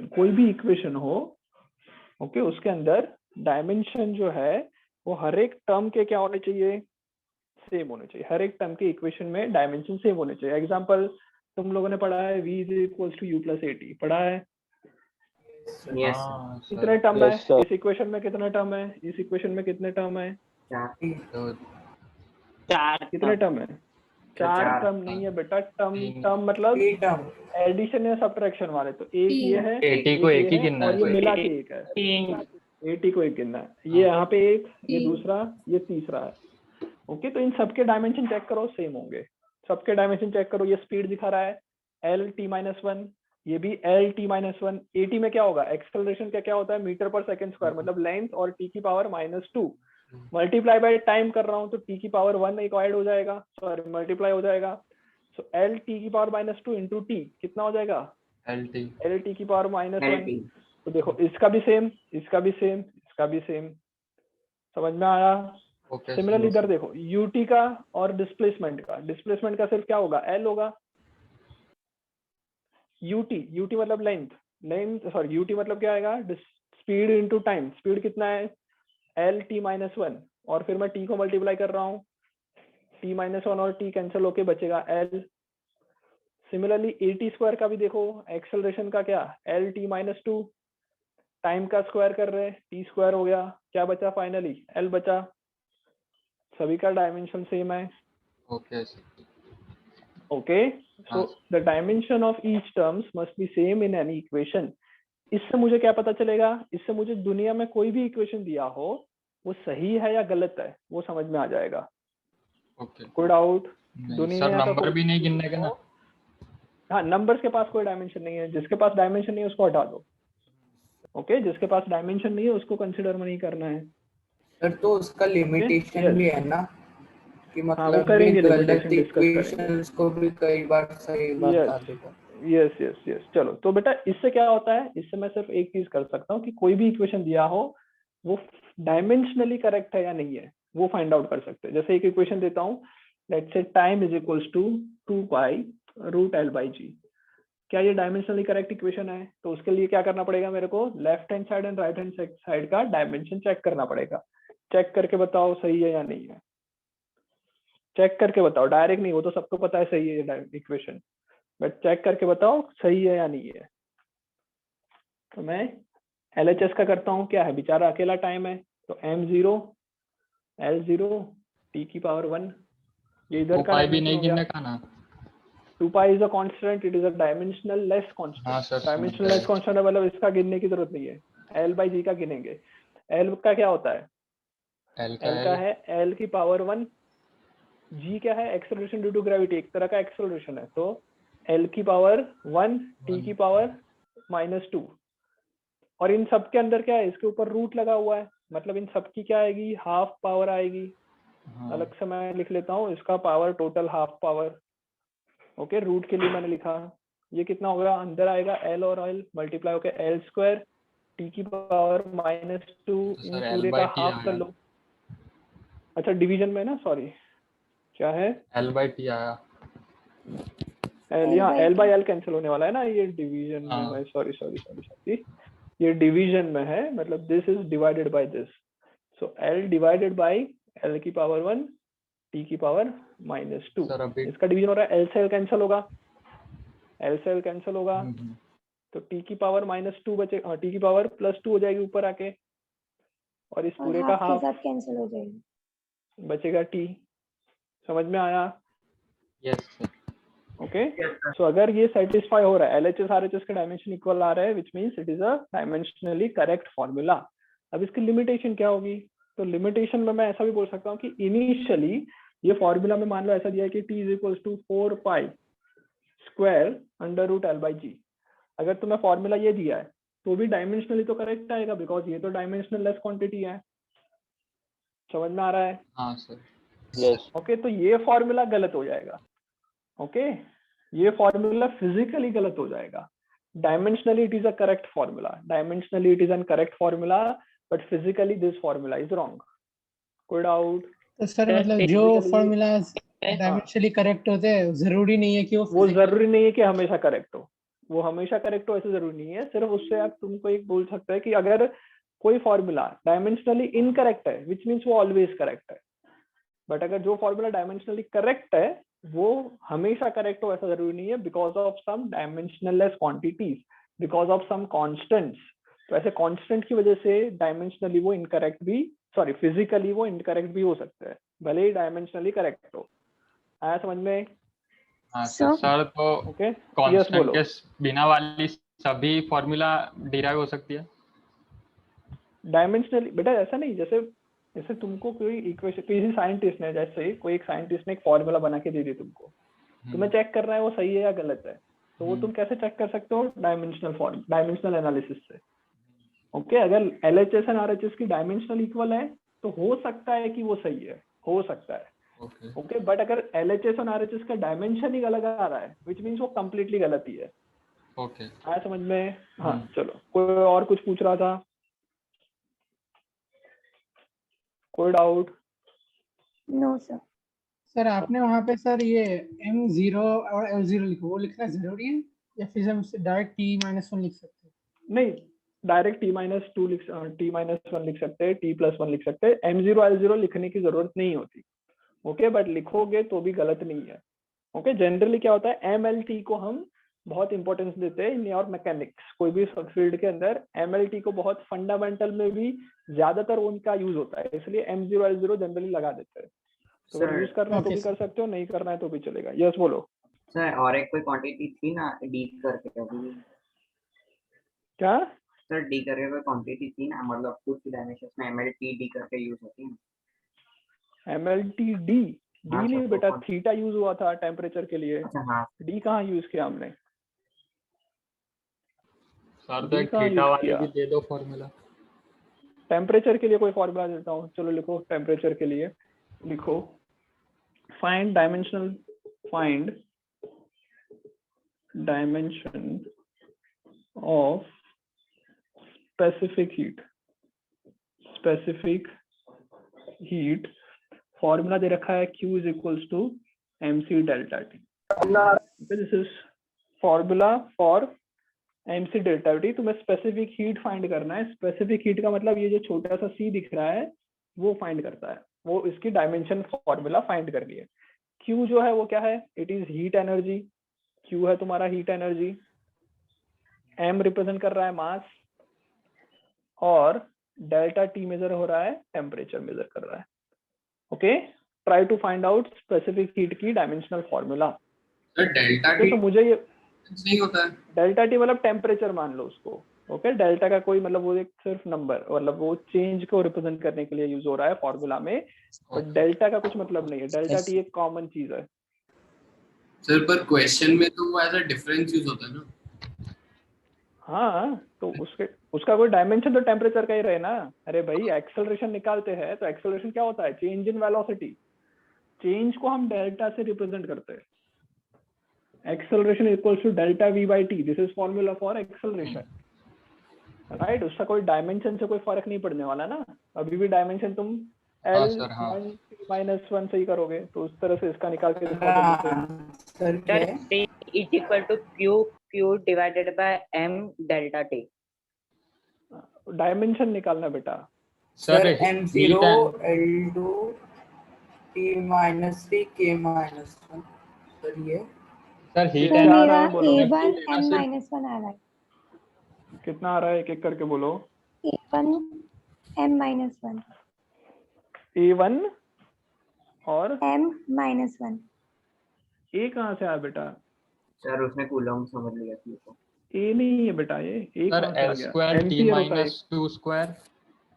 कोई भी इक्वेशन हो, ओके, उसके अंदर डायमेंशन जो है वो हर एक टर्म के क्या होने चाहिए, सेम होने चाहिए। हर एक टर्म के इक्वेशन में डायमेंशन सेम होने चाहिए। एग्जांपल तुम लोगों ने पढ़ा है v = u + at, पढ़ा है? यस हाँ कितने सर। टर्म है इस इक्वेशन में, कितने टर्म है इस इक्वेशन में, कितने टर्म है, सर। 4 कितने टर्म है? 4 चार। टर्म नहीं है बेटा, टर्म तीन। टर्म मतलब एडिशन या सब्ट्रैक्शन वाले। तो एक ये है, एटी को एक ही ये है, गिनना और है ये सर। मिला के एक है। 80 को एक गिनना है। ये यहाँ पे एक, ये दूसरा, ये तीसरा है। ओके, तो इन सबके डायमेंशन चेक करो, सेम होंगे। सबके डायमेंशन चेक करो। ये स्पीड दिखा रहा है LT-1, ये भी LT-1। AT में क्या होगा, एक्सेलरेशन का क्या होता है, मीटर पर सेकंड स्क्वायर, मतलब लेंथ और T⁻²। मल्टीप्लाई बाय टाइम कर रहा हूँ तो T⁻1 एक ऐड हो जाएगा, सॉरी मल्टीप्लाई हो जाएगा। सो LT⁻² इंटू T कितना हो जाएगा, LT⁻1। तो देखो इसका भी सेम, इसका भी सेम, इसका भी सेम। समझ में आया? ओके। सिमिलरली इधर देखो, UT का और डिस्प्लेसमेंट का सिर्फ क्या होगा, L होगा। UT मतलब लेंथ सॉरी, UT मतलब क्या आएगा, स्पीड इंटू टाइम। स्पीड कितना है, LT-1, और फिर मैं T को मल्टीप्लाई कर रहा हूँ, T-1 और T कैंसिल होके बचेगा L। सिमिलरली AT² का भी देखो, एक्सेलरेशन का क्या, LT-2, टाइम का स्क्वायर कर रहे हैं, T² हो गया, क्या बचा फाइनली, L बचा। सभी का डायमेंशन सेम है। Okay sir. Okay, so the dimension of each terms must be same in any equation. इससे मुझे क्या पता चलेगा, इससे मुझे दुनिया में कोई भी इक्वेशन दिया हो वो सही है या गलत है वो समझ में आ जाएगा। ओके। कोई डाउट? सर दुनिया का नंबर भी नहीं गिनने का ना? हाँ, नंबर्स के पास कोई डायमेंशन नहीं है। जिसके पास डायमेंशन नहीं है उसको हटा दो। ओके, जिसके पास डायमेंशन नहीं है उसको कंसिडर में नहीं करना है। सर तो उसका लिमिटेशन भी है ना, कि हाँ, मतलब वो करेंगे, गलत लिमिटेशन डिस्कस करेंगे। इक्वेशंस को भी कई बार सही बता देगा। यस। चलो, तो बेटा इससे क्या होता है, इससे मैं सिर्फ एक चीज कर सकता हूँ कि कोई भी इक्वेशन दिया हो वो डायमेंशनली करेक्ट है या नहीं है वो फाइंड आउट कर सकते हैं। जैसे एक इक्वेशन देता हूँ, लेट्स से टाइम = 2π√L/g। क्या ये डायमेंशनली करेक्ट इक्वेशन है? तो उसके लिए क्या करना पड़ेगा मेरे को, left hand side and right hand side का डायमेंशन चेक करना पड़ेगा। चेक करके बताओ सही है या नहीं है। चेक करके बताओ, डायरेक्ट नहीं, वो तो सबको पता है सही है इक्वेशन, बट चेक करके बताओ सही है या नहीं है। तो मैं LHS का करता हूँ, क्या है, बेचारा अकेला टाइम है, तो M0 L0 T⁻1, ये इधर का 2π भी डायमेंशन नहीं हो गया। गिनने का ना? 2π is a constant, it is a dimensionless हाँ constant. Sir, dimensionless constant है मतलब इसका गिनने की जरूरत नहीं है, L/g का गिनेंगे। L का क्या होता है, L का है L⁻1। G क्या है, एक्सेलरेशन ड्यू टू ग्रेविटी, एक तरह का एक्सेलरेशन है, तो L की पावर 1 T की पावर -2, और इन सब के अंदर क्या है, इसके ऊपर रूट लगा हुआ है, मतलब इन सब की क्या आएगी, हाफ पावर आएगी। हाँ, अलग से मैं लिख लेता हूँ, इसका power total half power. Okay, root के लिए मैंने लिखा, ये कितना होगा, अंदर आएगा L और L मल्टीप्लाई होकर L² T की पावर -2, इन सर पूरे L का by T हाफ कर आया, लो। अच्छा डिवीजन में ना, सॉरी क्या है, L by T आया। L, यहाँ L by L कैंसिल होने वाला है ना, ये डिवीजन में हाँ। है, सॉरी ये डिवीजन में है, मतलब this is divided by this, so L divided by L की पावर 1 T की पावर -2। सर अभी इसका डिवीजन हो रहा है, L से L कैंसिल होगा, L से L कैंसिल होगा, तो T की पावर -2 बचे, T की पावर +2 हो जाएगी ऊपर आके, और इस और पूरे का हाफ के हाफ साथ कैंसिल हो जाएगी। बचेगा T। समझ में आया? Yes sir. ओके, सो अगर ये सेटिस्फाई हो रहा है, LHS RHS का डायमेंशन इक्वल आ रहा है, which means it is a dimensionally correct formula. अब इसकी लिमिटेशन क्या होगी, तो लिमिटेशन में मैं ऐसा भी बोल सकता हूँ कि इनिशियली ये फॉर्मूला में मान लो ऐसा दिया है कि T = 4π² √L/G। अगर तुम्हें फॉर्मूला ये दिया है तो भी डायमेंशनली तो करेक्ट आएगा, बिकॉज ये तो डायमेंशनल लेस क्वांटिटी है। समझ में आ रहा है? हाँ सर। यस। ओके, तो ये फॉर्मूला गलत हो जाएगा। ओके, ये फॉर्मूला फिजिकली गलत हो जाएगा। Dimensionally it is a correct formula, dimensionally it is an correct formula, but physically this formula is wrong. कोई डाउट? तो सर सर, मतलब जो physically- फॉर्मूलाज हाँ, डायमेंशनली करेक्ट होते हैं जरूरी नहीं है कि वो वो जरूरी नहीं है कि हमेशा करेक्ट हो, वो हमेशा करेक्ट हो ऐसा जरूरी नहीं है। सिर्फ उससे आप तुमको एक बोल सकते हैं कि अगर कोई फॉर्मूला डायमेंशनली इनकरेक्ट है, विच मीन्स वो ऑलवेज करेक्ट है, बट अगर जो फॉर्मूला डायमेंशनली करेक्ट है वो हमेशा करेक्ट हो ऐसा जरूरी नहीं है, because of some dimensionless quantities, because of some constants. तो ऐसे कांस्टेंट की वजह से डायमेंशनली वो इनकरेक्ट भी, सॉरी फिजिकली वो इनकरेक्ट भी हो सकता है, भले ही डायमेंशनली करेक्ट हो। आया समझ में? हाँ सर। सर तो ओके, यस कांस्टेंट बोलो। के बिना वाली सभी फॉर्मूला डिराइव हो सकती है? डायमेंशनली बेटा ऐसा नहीं, जैसे जैसे तुमको कोई इक्वेशन, किसी साइंटिस्ट ने, जैसे कोई एक साइंटिस्ट ने एक फॉर्मूला बना के दे दी तुमको, तुम्हें चेक करना है वो सही है या गलत है, तो वो तुम कैसे चेक कर सकते हो? डायमेंशनल एनालिसिस से। ओके, अगर LHS एंड RHS की डायमेंशनल इक्वल है तो हो सकता है कि वो सही है, हो सकता है। ओके, बट अगर LHS और RHS का डायमेंशन ही अलग आ रहा है, विच मीन्स वो कंप्लीटली गलत ही है। ओके। आया समझ में? हाँ चलो, कोई और कुछ पूछ रहा था? कोई डाउट? No sir. सर आपने वहाँ पे सर ये M0 और L0 लिखो, वो लिखना जरूरी है या फिर हम डायरेक्ट T-1 लिख सकते हैं? नहीं, डायरेक्ट T-2 T-1 लिख सकते हैं, T+1 लिख सकते हैं, M0 L0 लिखने की जरूरत नहीं होती। ओके, बट लिखोगे तो भी गलत नहीं है। ओके, जनरली क्या होता है, MLT को हम बहुत इंपॉर्टेंस देते हैं इन योर मैकेनिक्स। कोई भी फील्ड के अंदर MLT को बहुत फंडामेंटल में भी ज्यादातर उनका यूज होता है, इसलिए M0 L0 जनरली लगा देते हैं। तो अगर यूज करना है तो भी कर सकते हो, नहीं करना है तो भी चलेगा। यस बोलो। सर और एक कोई क्वांटिटी थी ना डी करके, अभी क्या सर डी करके कोई क्वांटिटी थी ना, मतलब कुछ डायमेंशंस में MLT डी करके यूज होती है? MLT डी हाँ, नहीं सर, बेटा, तो थीटा यूज हुआ था टेम्परेचर के लिए। अच्छा हाँ डी कहाँ यूज किया हमने? सर तो डी एक कहाँ थीटा यूज वाली किया? भी दे दो फॉर्मूला। टेम्परेचर के लिए कोई फॉर्मूला देता हूँ, चलो लिखो। टेम्परेचर के लिए लिखो, find dimension of specific heat. Formula दे रखा है Q = mc delta T। This is formula for mc delta T। तुम्हें स्पेसिफिक हीट फाइंड करना है। स्पेसिफिक हीट का मतलब ये जो छोटा सा c दिख रहा है वो फाइंड करता है, वो इसकी डायमेंशन फॉर्मूला फाइंड करनी है। Q जो है वो क्या है? It is heat energy. Q है तुम्हारा हीट एनर्जी, M रिप्रेजेंट कर रहा है मास, और डेल्टा T मेजर हो रहा है, टेम्परेचर मेजर कर रहा है। Okay, try to find out specific heat की डायमेंशनल फॉर्मूला। डेल्टा टी तो मुझे ये नहीं होता है। डेल्टा T मतलब टेम्परेचर मान लो उसको। ओके, डेल्टा का कोई मतलब वो एक सिर्फ नंबर, मतलब वो चेंज को रिप्रेजेंट करने के लिए यूज हो रहा है फॉर्मूला में, बट डेल्टा का कुछ मतलब नहीं है। डेल्टा T एक कॉमन चीज है। सर पर क्वेश्चन में तो वो ऐसा डिफरेंस यूज होता है ना। हाँ तो उसका कोई डायमेंशन तो टेम्परेचर का ही रहे ना। अरे भाई एक्सेलरेशन निकालते हैं तो एक्सेलरेशन क्या होता है, चेंज इन वेलोसिटी। चेंज को हम डेल्टा से रिप्रेजेंट करते हैं। Acceleration equals to delta V by T, this is formula for acceleration, right. उसका कोई डायमेंशन से कोई फर्क नहीं पड़ने वाला ना। अभी भी डायमेंशन तुम हाँ L सर, हाँ। 1 -1 से ही करोगे, तो उस तरह से इसका निकाल के दिखाओ जल्दी से। सर क्या सर है? T is equal to Q divided by M delta T. Dimension निकालना बेटा। Sir sir M0 L2 T-3 K-1 sir ये सर हीट सर क्या आ एनर्जी रहा मेरा है बोलो, A1 लेना M सिर्फ -1 आ रहा है। कितना आ रहा है, एक एक करके बोलो। A1 M -1 A1 और M -1 A कहाँ से आया बेटा? सर उसने कूलम समझ लिया थी तो। A नहीं है बेटा, ये A सर कहाँ से आ L गया? स्क्वायर T एम्पियर होता है minus 2 square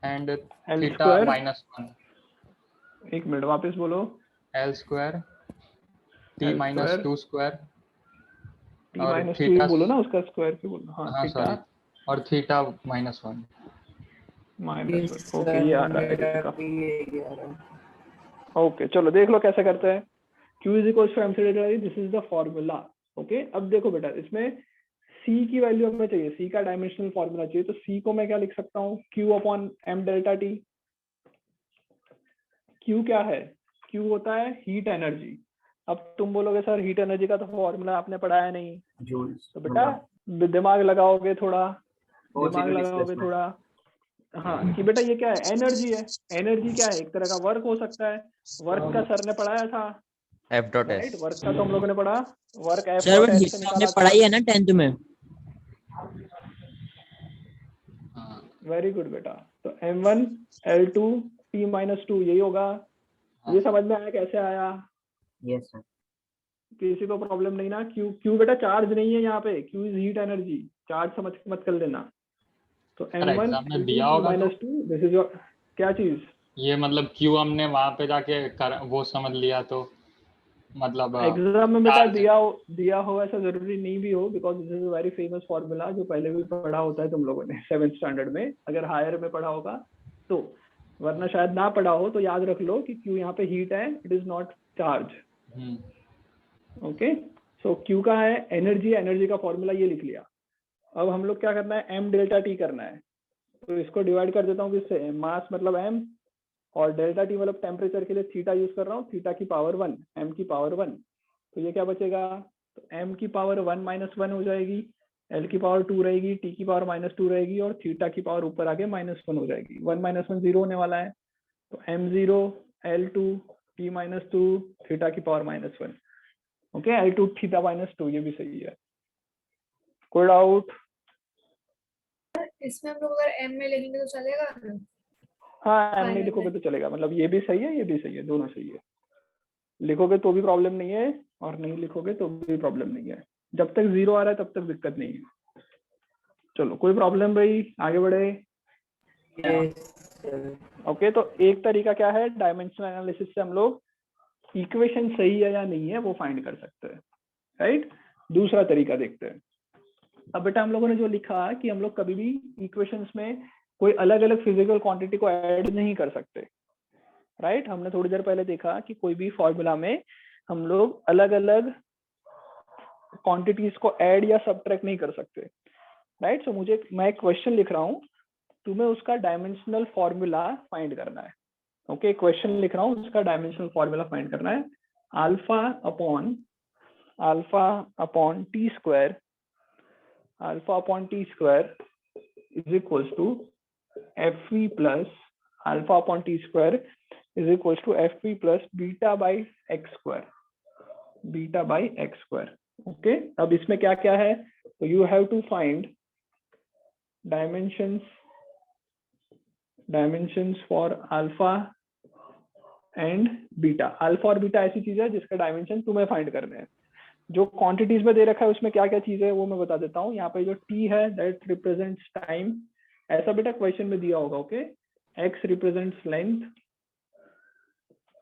and L theta square. -1। एक मिनट वापस बोलो। L square T L minus square 2 square T और -2 थीटा, बोलो ना, उसका स्क्वायर क्यों बोलो? हाँ हाँ थीटा सॉरी, और थीटा -1। -1। ओके ये आ रहा है मेरा इसका। भी ये आ रहा है। ओके चलो देख लो कैसे करते हैं। Q is equal to MC डेल्टा T, this is the formula. Okay अब देखो बेटा, इसमें C की वैल्यू हमें चाहिए, C का डायमेंशनल फॉर्मूला चाहिए। तो C को मैं क्या लिख सकता हूँ, Q upon M delta T। Q क्या है? Q होता है हीट एनर्जी। अब तुम बोलोगे सर हीट एनर्जी का तो फॉर्मूला आपने पढ़ाया नहीं, जूल्स तो बेटा दिमाग लगाओगे थोड़ा, दिमाग OCD लगाओगे displacement। थोड़ा। हाँ कि बेटा ये क्या है, एनर्जी है। एनर्जी क्या है, एक तरह का वर्क हो सकता है। वर्क का सर ने पढ़ाया था, F dot right. S। Work का तो हम लोगों ने पढ़ा, work F sir dot but S heat से तो हमने निकाला था। पढ़ाई है ना 10th में। वेरी गुड बेटा। तो M1 L2 T-2 यही होगा। ये समझ में आया कैसे आया? Yes sir. किसी को प्रॉब्लम नहीं ना? Q बेटा चार्ज नहीं है यहाँ पे, Q is heat energy, charge समझ मत कर लेना। तो M1 एग्जाम में L2 दिया होगा तो T-2 दिस इज योर क्या चीज। ये मतलब क्यों हमने वहां पे जाके वो समझ लिया तो मतलब एग्जाम में बेटा चार्ज। दिया हो ऐसा जरूरी नहीं भी हो, because this is very famous formula जो पहले भी पढ़ा होता है तुम लोगों ने 7th स्टैंडर्ड में, अगर हायर में पढ़ा होगा तो। वरना शायद ना पढ़ा हो तो याद रख लो कि Q यहाँ पे हीट है, it is not charge. Okay so Q का है एनर्जी, एनर्जी का फॉर्मूला ये लिख लिया। अब हम लोग क्या करना है, M डेल्टा T करना है। तो इसको डिवाइड कर देता हूँ किससे, मास मतलब M और डेल्टा T मतलब टेम्परेचर के लिए थीटा यूज कर रहा हूँ, थीटा की पावर 1 M की पावर 1। तो ये क्या बचेगा, तो M की पावर 1 -1 हो जाएगी, L की पावर 2 रहेगी, T की पावर -2 रहेगी और थीटा की पावर ऊपर आके -1 हो जाएगी। 1 -1 0 होने वाला है। तो M0 L2 T-2 थीटा की पावर -1। ओके L2 थीटा -2 ये भी सही है। कोई डाउट? इसमें हम लोग अगर M में लिखेंगे तो चलेगा ना? हाँ M नहीं Final लिखोगे में। तो चलेगा, मतलब ये भी सही है ये भी सही है, दोनों सही है। लिखोगे तो भी प्रॉब्लम नहीं है और नहीं लिखोगे तो भी प्रॉब्लम नहीं है। जब तक 0 आ रहा है तब तक दिक्कत नहीं है। चलो कोई प्रॉब्लम भाई, आगे बढ़े। ओके तो एक तरीका क्या है, डायमेंशनल एनालिसिस से हम लोग इक्वेशन सही है या नहीं है वो फाइंड कर सकते हैं, राइट। दूसरा तरीका देखते हैं। अब बेटा हम लोगों ने जो लिखा कि हम लोग कभी भी इक्वेशंस में कोई अलग अलग फिजिकल क्वांटिटी को ऐड नहीं कर सकते, राइट। हमने थोड़ी देर पहले देखा कि कोई भी फॉर्मूला में हम लोग अलग अलग क्वांटिटीज को ऐड या सब्ट्रैक्ट नहीं कर सकते, राइट। सो मैं एक क्वेश्चन लिख रहा हूँ, तुम्हें उसका डायमेंशनल फॉर्मूला फाइंड करना है। ओके क्वेश्चन लिख रहा हूँ, उसका डायमेंशनल फॉर्मूला फाइंड करना है। Alpha upon T square is equals to Fv plus alpha upon T square is equals to Fv plus beta by X square. Okay अब इसमें क्या क्या है, तो you have to find dimensions for alpha and beta. Alpha और beta ऐसी चीज है जिसका डायमेंशन तुम्हें फाइंड करने हैं। जो क्वांटिटीज में दे रखा है उसमें क्या क्या चीज है वो मैं बता देता हूँ। यहाँ पे जो t है दैट रिप्रेजेंट्स टाइम, ऐसा बेटा क्वेश्चन में दिया होगा। Okay x represents length,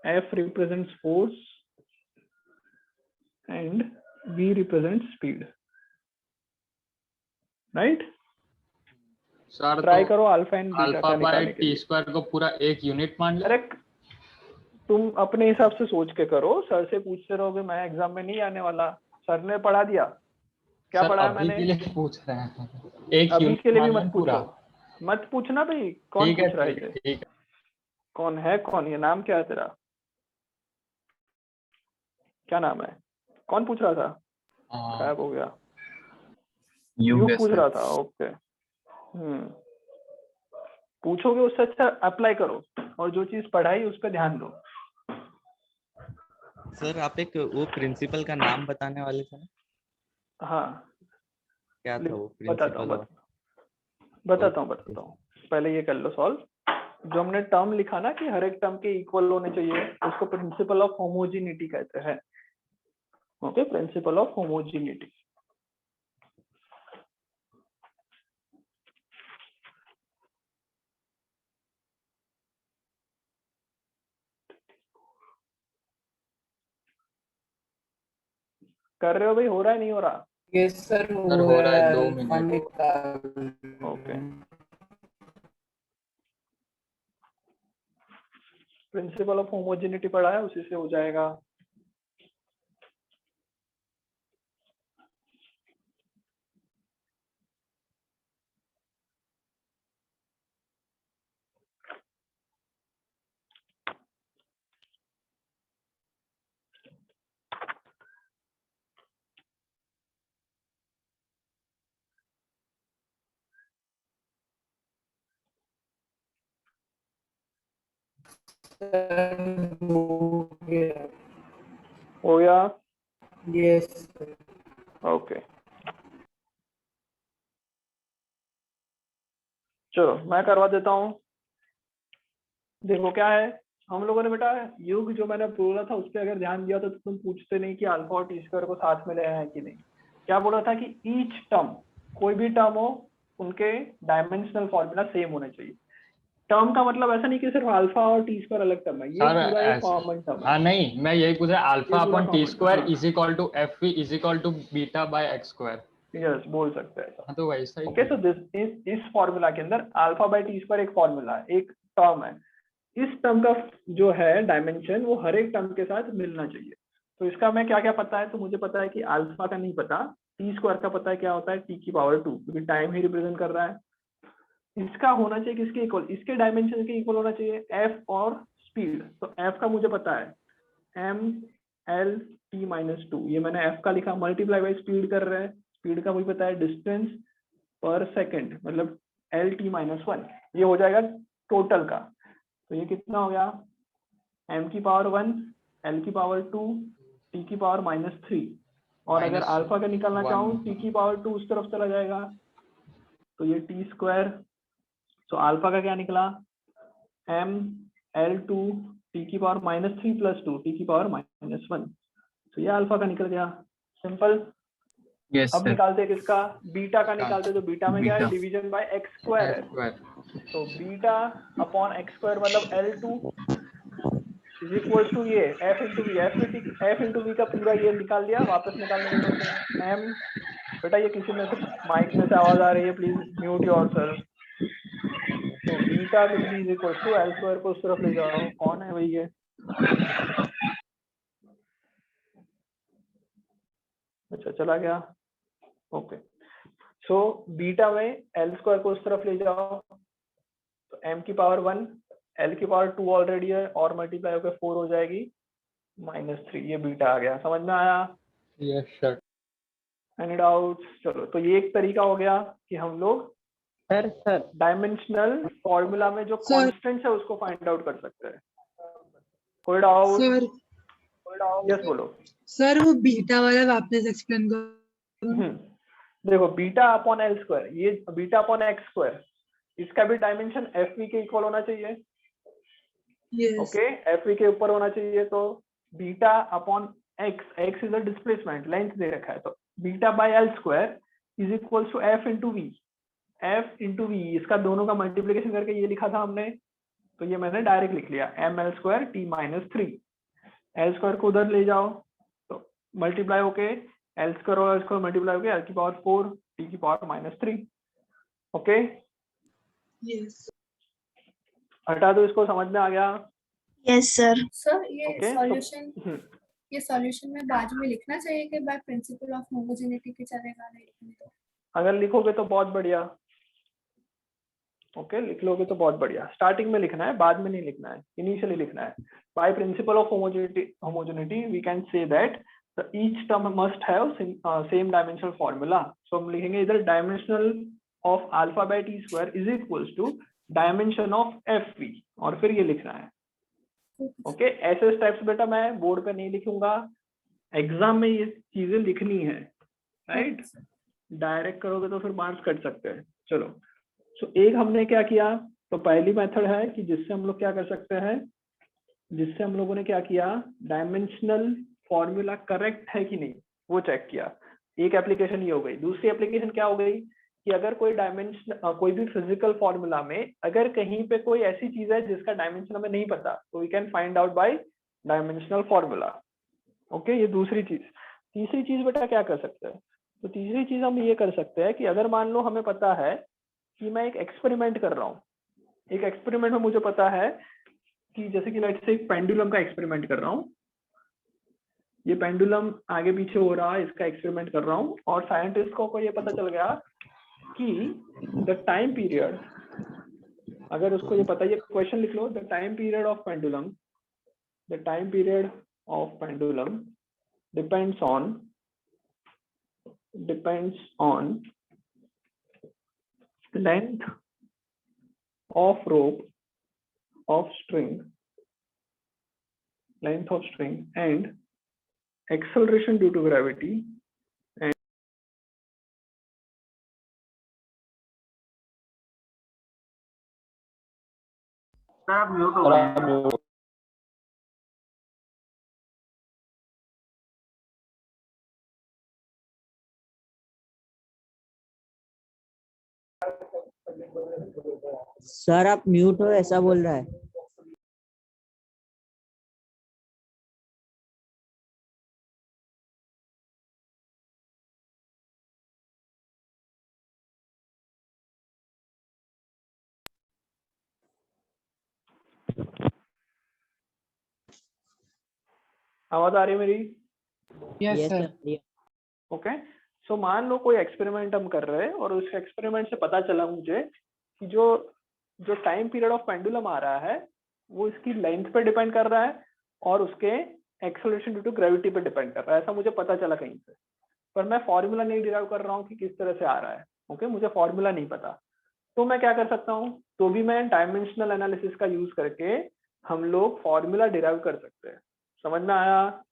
f represents force and v represents speed, right? Sir try तो करो अल्फा एंड बीटा अल्फा का बाय निकालने के टी लिए। स्क्वायर को पूरा एक यूनिट मान ले। अरे तुम अपने हिसाब से सोच के करो, सर से पूछते रहोगे, मैं एग्जाम में नहीं आने वाला। सर ने पढ़ा दिया, क्या सर पढ़ाया अभी मैंने? के लिए पूछ रहे हैं, एक अभी यूनिट के लिए भी मान मत लें पूछो, पूरा। मत पूछना भाई। कौन ठीक है पूछ रहा है ठीक ये? है ठीक है। कौन है? कौन? ये नाम क्या है तेरा? क्या नाम है? कौन पूछ रहा था? गायब हो गया। यू पूछ रहा था, ओके। पूछोगे उससे अच्छा अप्लाई करो, और जो चीज पढ़ाई उस पर ध्यान दो। सर आप एक वो प्रिंसिपल का नाम बताने वाले थे ना, हाँ क्या था वो बताता प्रिंसिपल? हूँ बताता हूँ। पहले ये कर लो सॉल्व। जो हमने टर्म लिखा ना कि हर एक टर्म के इक्वल होने चाहिए, उसको प्रिंसिपल ऑफ होमोजिनिटी कहते हैं। Okay, principle of homogeneity. कर रहे हो भाई? हो रहा है नहीं हो रहा? यस सर, सर हो रहा है 2 minute. Okay, principle of homogeneity पढ़ा है, उसी से हो जाएगा। हो गया? यस ओके, चलो मैं करवा देता हूँ। देखो क्या है, हम लोगों ने बेटा युग जो मैंने बोला था उस पर अगर ध्यान दिया तो तुम पूछते नहीं कि अल्फा और टी स्क्वायर को साथ में ले आए हैं कि नहीं। क्या बोला था कि ईच टर्म, कोई भी टर्म हो, उनके डायमेंशनल फॉर्मूला सेम होने चाहिए। टर्म का मतलब ऐसा नहीं कि सिर्फ अल्फा और टी स्क्वायर अलग टर्म है, ये पूरा एक कॉमन टर्म है। हाँ नहीं, मैं यही पूछ रहा, अल्फा पूरा अपॉन टी common, स्क्वायर हाँ। Is equal to F V is equal to beta by X square. Yes, बोल सकते हैं। हाँ तो वैसा ही। ओके, सो दिस इस फॉर्मूला के अंदर अल्फा बाय टी स्क्वायर एक फॉर्मूला है, एक टर्म है। इस टर्म का जो है डायमेंशन वो हर एक टर्म के साथ मिलना चाहिए। तो इसका मैं क्या क्या पता है, तो मुझे पता है कि अल्फा का नहीं पता, टी स्क्वायर का पता है क्या होता है, टी की पावर 2, क्योंकि टाइम ही रिप्रेजेंट कर रहा है। इसका होना चाहिए किसके इक्वल, इसके डायमेंशन के इक्वल होना चाहिए, एफ और स्पीड। तो एफ का मुझे पता है एम एल टी माइनस 2, ये मैंने एफ का लिखा, मल्टीप्लाई बाई स्पीड कर रहे हैं। स्पीड का मुझे पता है डिस्टेंस पर सेकेंड, मतलब एल टी माइनस 1, ये हो जाएगा टोटल का। तो ये कितना हो गया, एम की पावर 1, एल की पावर 2, टी की पावर -3, और अगर अल्फा का निकालना चाहूँ टी की पावर 2 उस तरफ चला जाएगा, तो ये टी स्क्वायर। तो अल्फा का क्या निकला, एम एल 2 टी की पावर -3 + 2 टी की पावर -1। तो ये अल्फा का निकल गया, सिंपल। अब निकालते हैं किसका, बीटा का निकालते, तो बीटा में क्या है, डिवीजन बाय एक्स स्क्वायर है। तो बीटा अपॉन एक्स स्क्वायर मतलब L2 इज इक्वल टू ये एफ इंटू वी का पूरा ये निकाल दिया, वापस निकालने की जरूरत नहीं है। एम, बेटा ये किसी में से माइक में से आवाज आ रही है, प्लीज म्यूट योरसेल्फ। तो beta will be is equal to L square को उस तरफ ले जाओ, कौन है भाई ये, अच्छा चला गया। ओके, सो बीटा में एल स्क्वायर को उस तरफ ले जाओ, तो एम की पावर 1, एल की पावर 2 ऑलरेडी है, और मल्टीप्लाई होकर 4 हो जाएगी -3, ये बीटा आ गया। समझ में आया? Yes sir. Any doubts? चलो, तो ये एक तरीका हो गया कि हम लोग सर डायमेंशनल फॉर्मूला में जो कांस्टेंट्स है उसको फाइंड आउट कर सकते हैं। कोई डाउट? सर यस बोलो। सर वो बीटा वाला वापस एक्सप्लेन करो। देखो बीटा अपॉन एल स्क्वायर, ये बीटा अपॉन एक्स स्क्वायर, इसका भी डायमेंशन एफ वी के इक्वल होना चाहिए। ओके, एफ वी के ऊपर होना चाहिए। तो beta upon x, x is a displacement, length दे रखा है, तो beta by L square is equal to F into V. F into V, इसका दोनों का मल्टीप्लीकेशन करके ये लिखा था हमने, तो ये मैंने डायरेक्ट लिख लिया, M L square T -3। L square को उधर ले जाओ, तो मल्टीप्लाई होके एल स्क्वायर और स्क्वायर मल्टीप्लाई होके एल की पावर 4 टी की पावर -3। ओके, यस हटा दो इसको, समझ में आ गया? Yes sir. सर ये Okay, सॉल्यूशन ये सॉल्यूशन में बाद में लिखना चाहिए कि बाय प्रिंसिपल ऑफ होमोजेनिटी के चलेगा, नहीं लिखने तो? अगर लिखोगे तो बहुत बढ़िया। ओके, लिख लोगे तो बहुत बढ़िया। स्टार्टिंग में लिखना है, बाद में नहीं लिखना है, इनिशियली लिखना है। By principle of homogeneity we can say that each term must have same dimensional formula. So हम लिखेंगे इधर dimensional of alpha by T square is equals to dimension of F V, और फिर ये लिखना है। ओके, ऐसे स्टेप्स बेटा मैं बोर्ड पे नहीं लिखूंगा, एग्जाम में ये चीजें लिखनी है, राइट? डायरेक्ट करोगे तो फिर मार्क्स कट सकते हैं। चलो, सो एक हमने क्या किया, तो पहली मेथड है कि जिससे हम लोग क्या कर सकते हैं, जिससे हम लोगों ने क्या किया, डायमेंशनल फॉर्मूला करेक्ट है कि नहीं वो चेक किया। एक एप्लीकेशन ये हो गई। दूसरी एप्लीकेशन क्या हो गई कि अगर कोई डायमेंशन, कोई भी फिजिकल फॉर्मूला में अगर कहीं पे कोई ऐसी चीज है जिसका डायमेंशन हमें नहीं पता, तो we can find out by dimensional formula. Okay, ये दूसरी चीज। तीसरी चीज बेटा क्या कर सकते हैं, तो तीसरी चीज हम ये कर सकते हैं कि अगर मान लो हमें पता है कि मैं एक एक्सपेरिमेंट कर रहा हूँ, एक एक्सपेरिमेंट में मुझे पता है कि जैसे कि लेट्स से एक पेंडुलम का एक्सपेरिमेंट कर रहा हूँ, ये पेंडुलम आगे पीछे हो रहा है, इसका एक्सपेरिमेंट कर रहा हूँ, और साइंटिस्ट को ये पता चल गया कि द टाइम पीरियड, अगर उसको ये पता, ये क्वेश्चन लिख लो, the time period of pendulum, the time period of pendulum depends on length of rope of string, length of string and acceleration due to gravity and sir आप mute हो ऐसा बोल रहा है। आवाज आ रही है मेरी? Yes yes sir. Sir. Okay, so मान लो कोई एक्सपेरिमेंट हम कर रहे हैं और उस एक्सपेरिमेंट से पता चला मुझे कि जो टाइम पीरियड ऑफ पेंडुलम आ रहा है वो इसकी लेंथ पे डिपेंड कर रहा है और उसके एक्सेलरेशन ड्यू टू ग्रेविटी पे डिपेंड कर रहा है, ऐसा मुझे पता चला कहीं से, पर मैं फॉर्मूला नहीं डिराइव कर रहा हूँ कि किस तरह से आ रहा है। ओके, मुझे फॉर्मूला नहीं पता, तो मैं क्या कर सकता हूँ, तो भी मैं डायमेंशनल एनालिसिस का यूज करके हम लोग फॉर्मूला डिराइव कर सकते हैं। समझ में आया?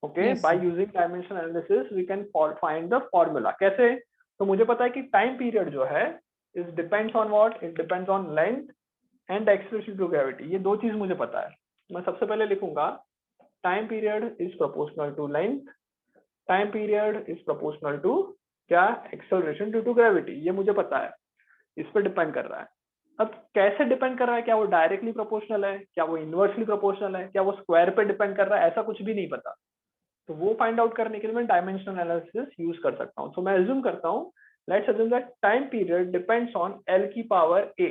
Okay, by using dimensional analysis we can find the formula. कैसे? तो मुझे पता है कि टाइम पीरियड जो है is depends on what, it depends on length and acceleration to gravity. ये दो चीज मुझे पता है। मैं सबसे पहले लिखूंगा time period is proportional to length, time period is proportional to क्या, एक्सेलरेशन ड्यू टू ग्रेविटी। ये मुझे पता है, इस पर डिपेंड कर रहा है। अब कैसे डिपेंड कर रहा है, क्या वो डायरेक्टली प्रोपोर्शनल है, क्या वो इनवर्सली प्रोपोर्शनल है, क्या वो स्क्वायर पे डिपेंड कर रहा है, ऐसा कुछ भी नहीं पता। तो वो फाइंड आउट करने के लिए मैं डायमेंशनल एनालिसिस यूज कर सकता हूँ। तो मैं अज्यूम करता हूँ, let's assume that time period depends on L की पावर ए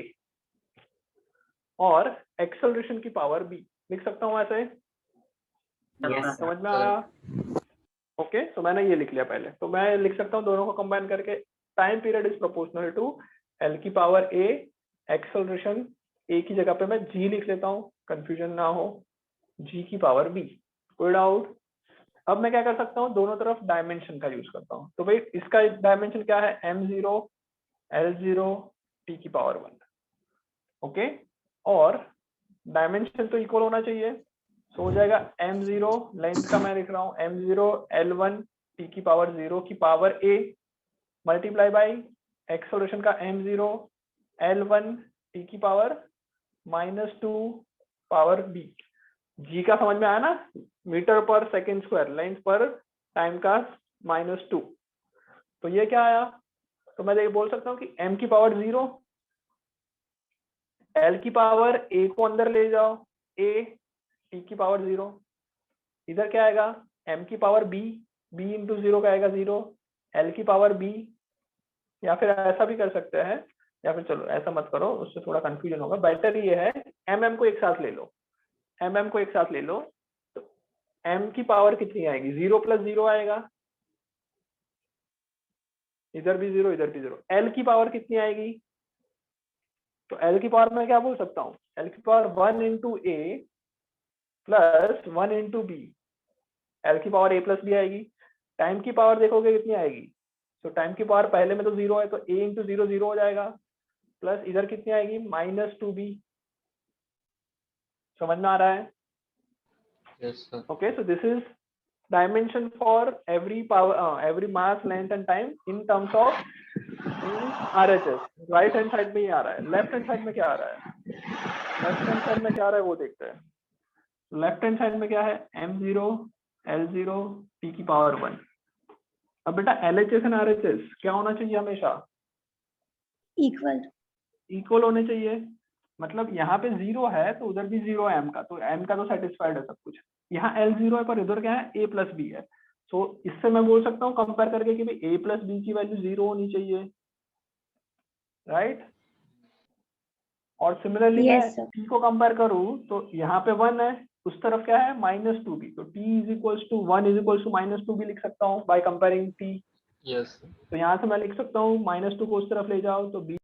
और एक्सेलरेशन की पावर बी। लिख सकता हूँ ऐसे? समझ में आया? ओके, तो मैंने ये लिख लिया पहले, तो मैं लिख सकता हूँ दोनों को कंबाइन करके, time period is proportional to L की पावर ए, एक्सेलरेशन ए की जगह पे मैं जी लिख लेता हूँ, कंफ्यूजन ना हो, जी की पावर बी। कोई डाउट? अब मैं क्या कर सकता हूँ, दोनों तरफ डायमेंशन का यूज करता हूँ। तो भाई इसका डायमेंशन क्या है, m0 l0 t की पावर 1। ओके, और डायमेंशन तो इक्वल होना चाहिए, तो हो जाएगा m0, लेंथ का मैं लिख रहा हूँ m0 l1 t की पावर 0 की power a multiply by acceleration का m0 l1 t की पावर -2 पावर b। जी का समझ में आया ना, मीटर पर सेकेंड स्क्वायर, लेंथ पर टाइम का -2। तो ये क्या आया, तो मैं ये बोल सकता हूँ कि m की पावर 0, l की पावर a को अंदर ले जाओ, a t की पावर 0, इधर क्या आएगा m की पावर b, b इंटू 0 का आएगा 0, l की पावर b, या फिर ऐसा भी कर सकते हैं, या फिर चलो ऐसा मत करो, उससे थोड़ा कंफ्यूजन होगा, बेटर ये है mm को एक साथ ले लो, mm को एक साथ ले लो, तो m की पावर कितनी आएगी, 0 प्लस 0 आएगा, इधर भी 0 इधर भी 0, l की पावर कितनी आएगी, तो l की पावर मैं क्या बोल सकता हूँ, l की power 1 into a plus 1 into b, l की पावर a प्लस b आएगी। टाइम की पावर देखोगे कितनी आएगी, तो टाइम की पावर पहले में तो 0 है, तो a इंटू 0 0 हो जाएगा, प्लस इधर कितनी आएगी -2b। समझ में आ रहा है? Yes, sir. Okay, so this is dimension for every power, every mass, length and time in terms of RHS. Right hand side में ये आ रहा है, लेफ्ट हैंड साइड में क्या आ रहा है, लेफ्ट हैंड साइड में क्या आ रहा है वो देखते हैं। लेफ्ट हैंड साइड में क्या है, m0 l0 t की पावर 1। अब बेटा LHS एंड RHS क्या होना चाहिए हमेशा, इक्वल इक्वल होने चाहिए। मतलब यहाँ पे 0 है तो उधर भी 0 है m का, तो m का तो सेटिस्फाइड है सब कुछ। यहाँ l0 है पर इधर क्या है, a प्लस b है, तो इससे मैं बोल सकता हूँ कंपेयर करके कि भाई a प्लस b की वैल्यू 0 होनी चाहिए, राइट। और सिमिलरली मैं Yes, sir. t को कंपेयर करूँ तो यहाँ पे 1 है, उस तरफ क्या है -2b, तो t is equals to 1 is equals to -2b लिख सकता हूँ बाय कंपेयरिंग t। Yes. तो यहाँ से मैं लिख सकता हूँ -2 को उस तरफ ले जाओ तो b।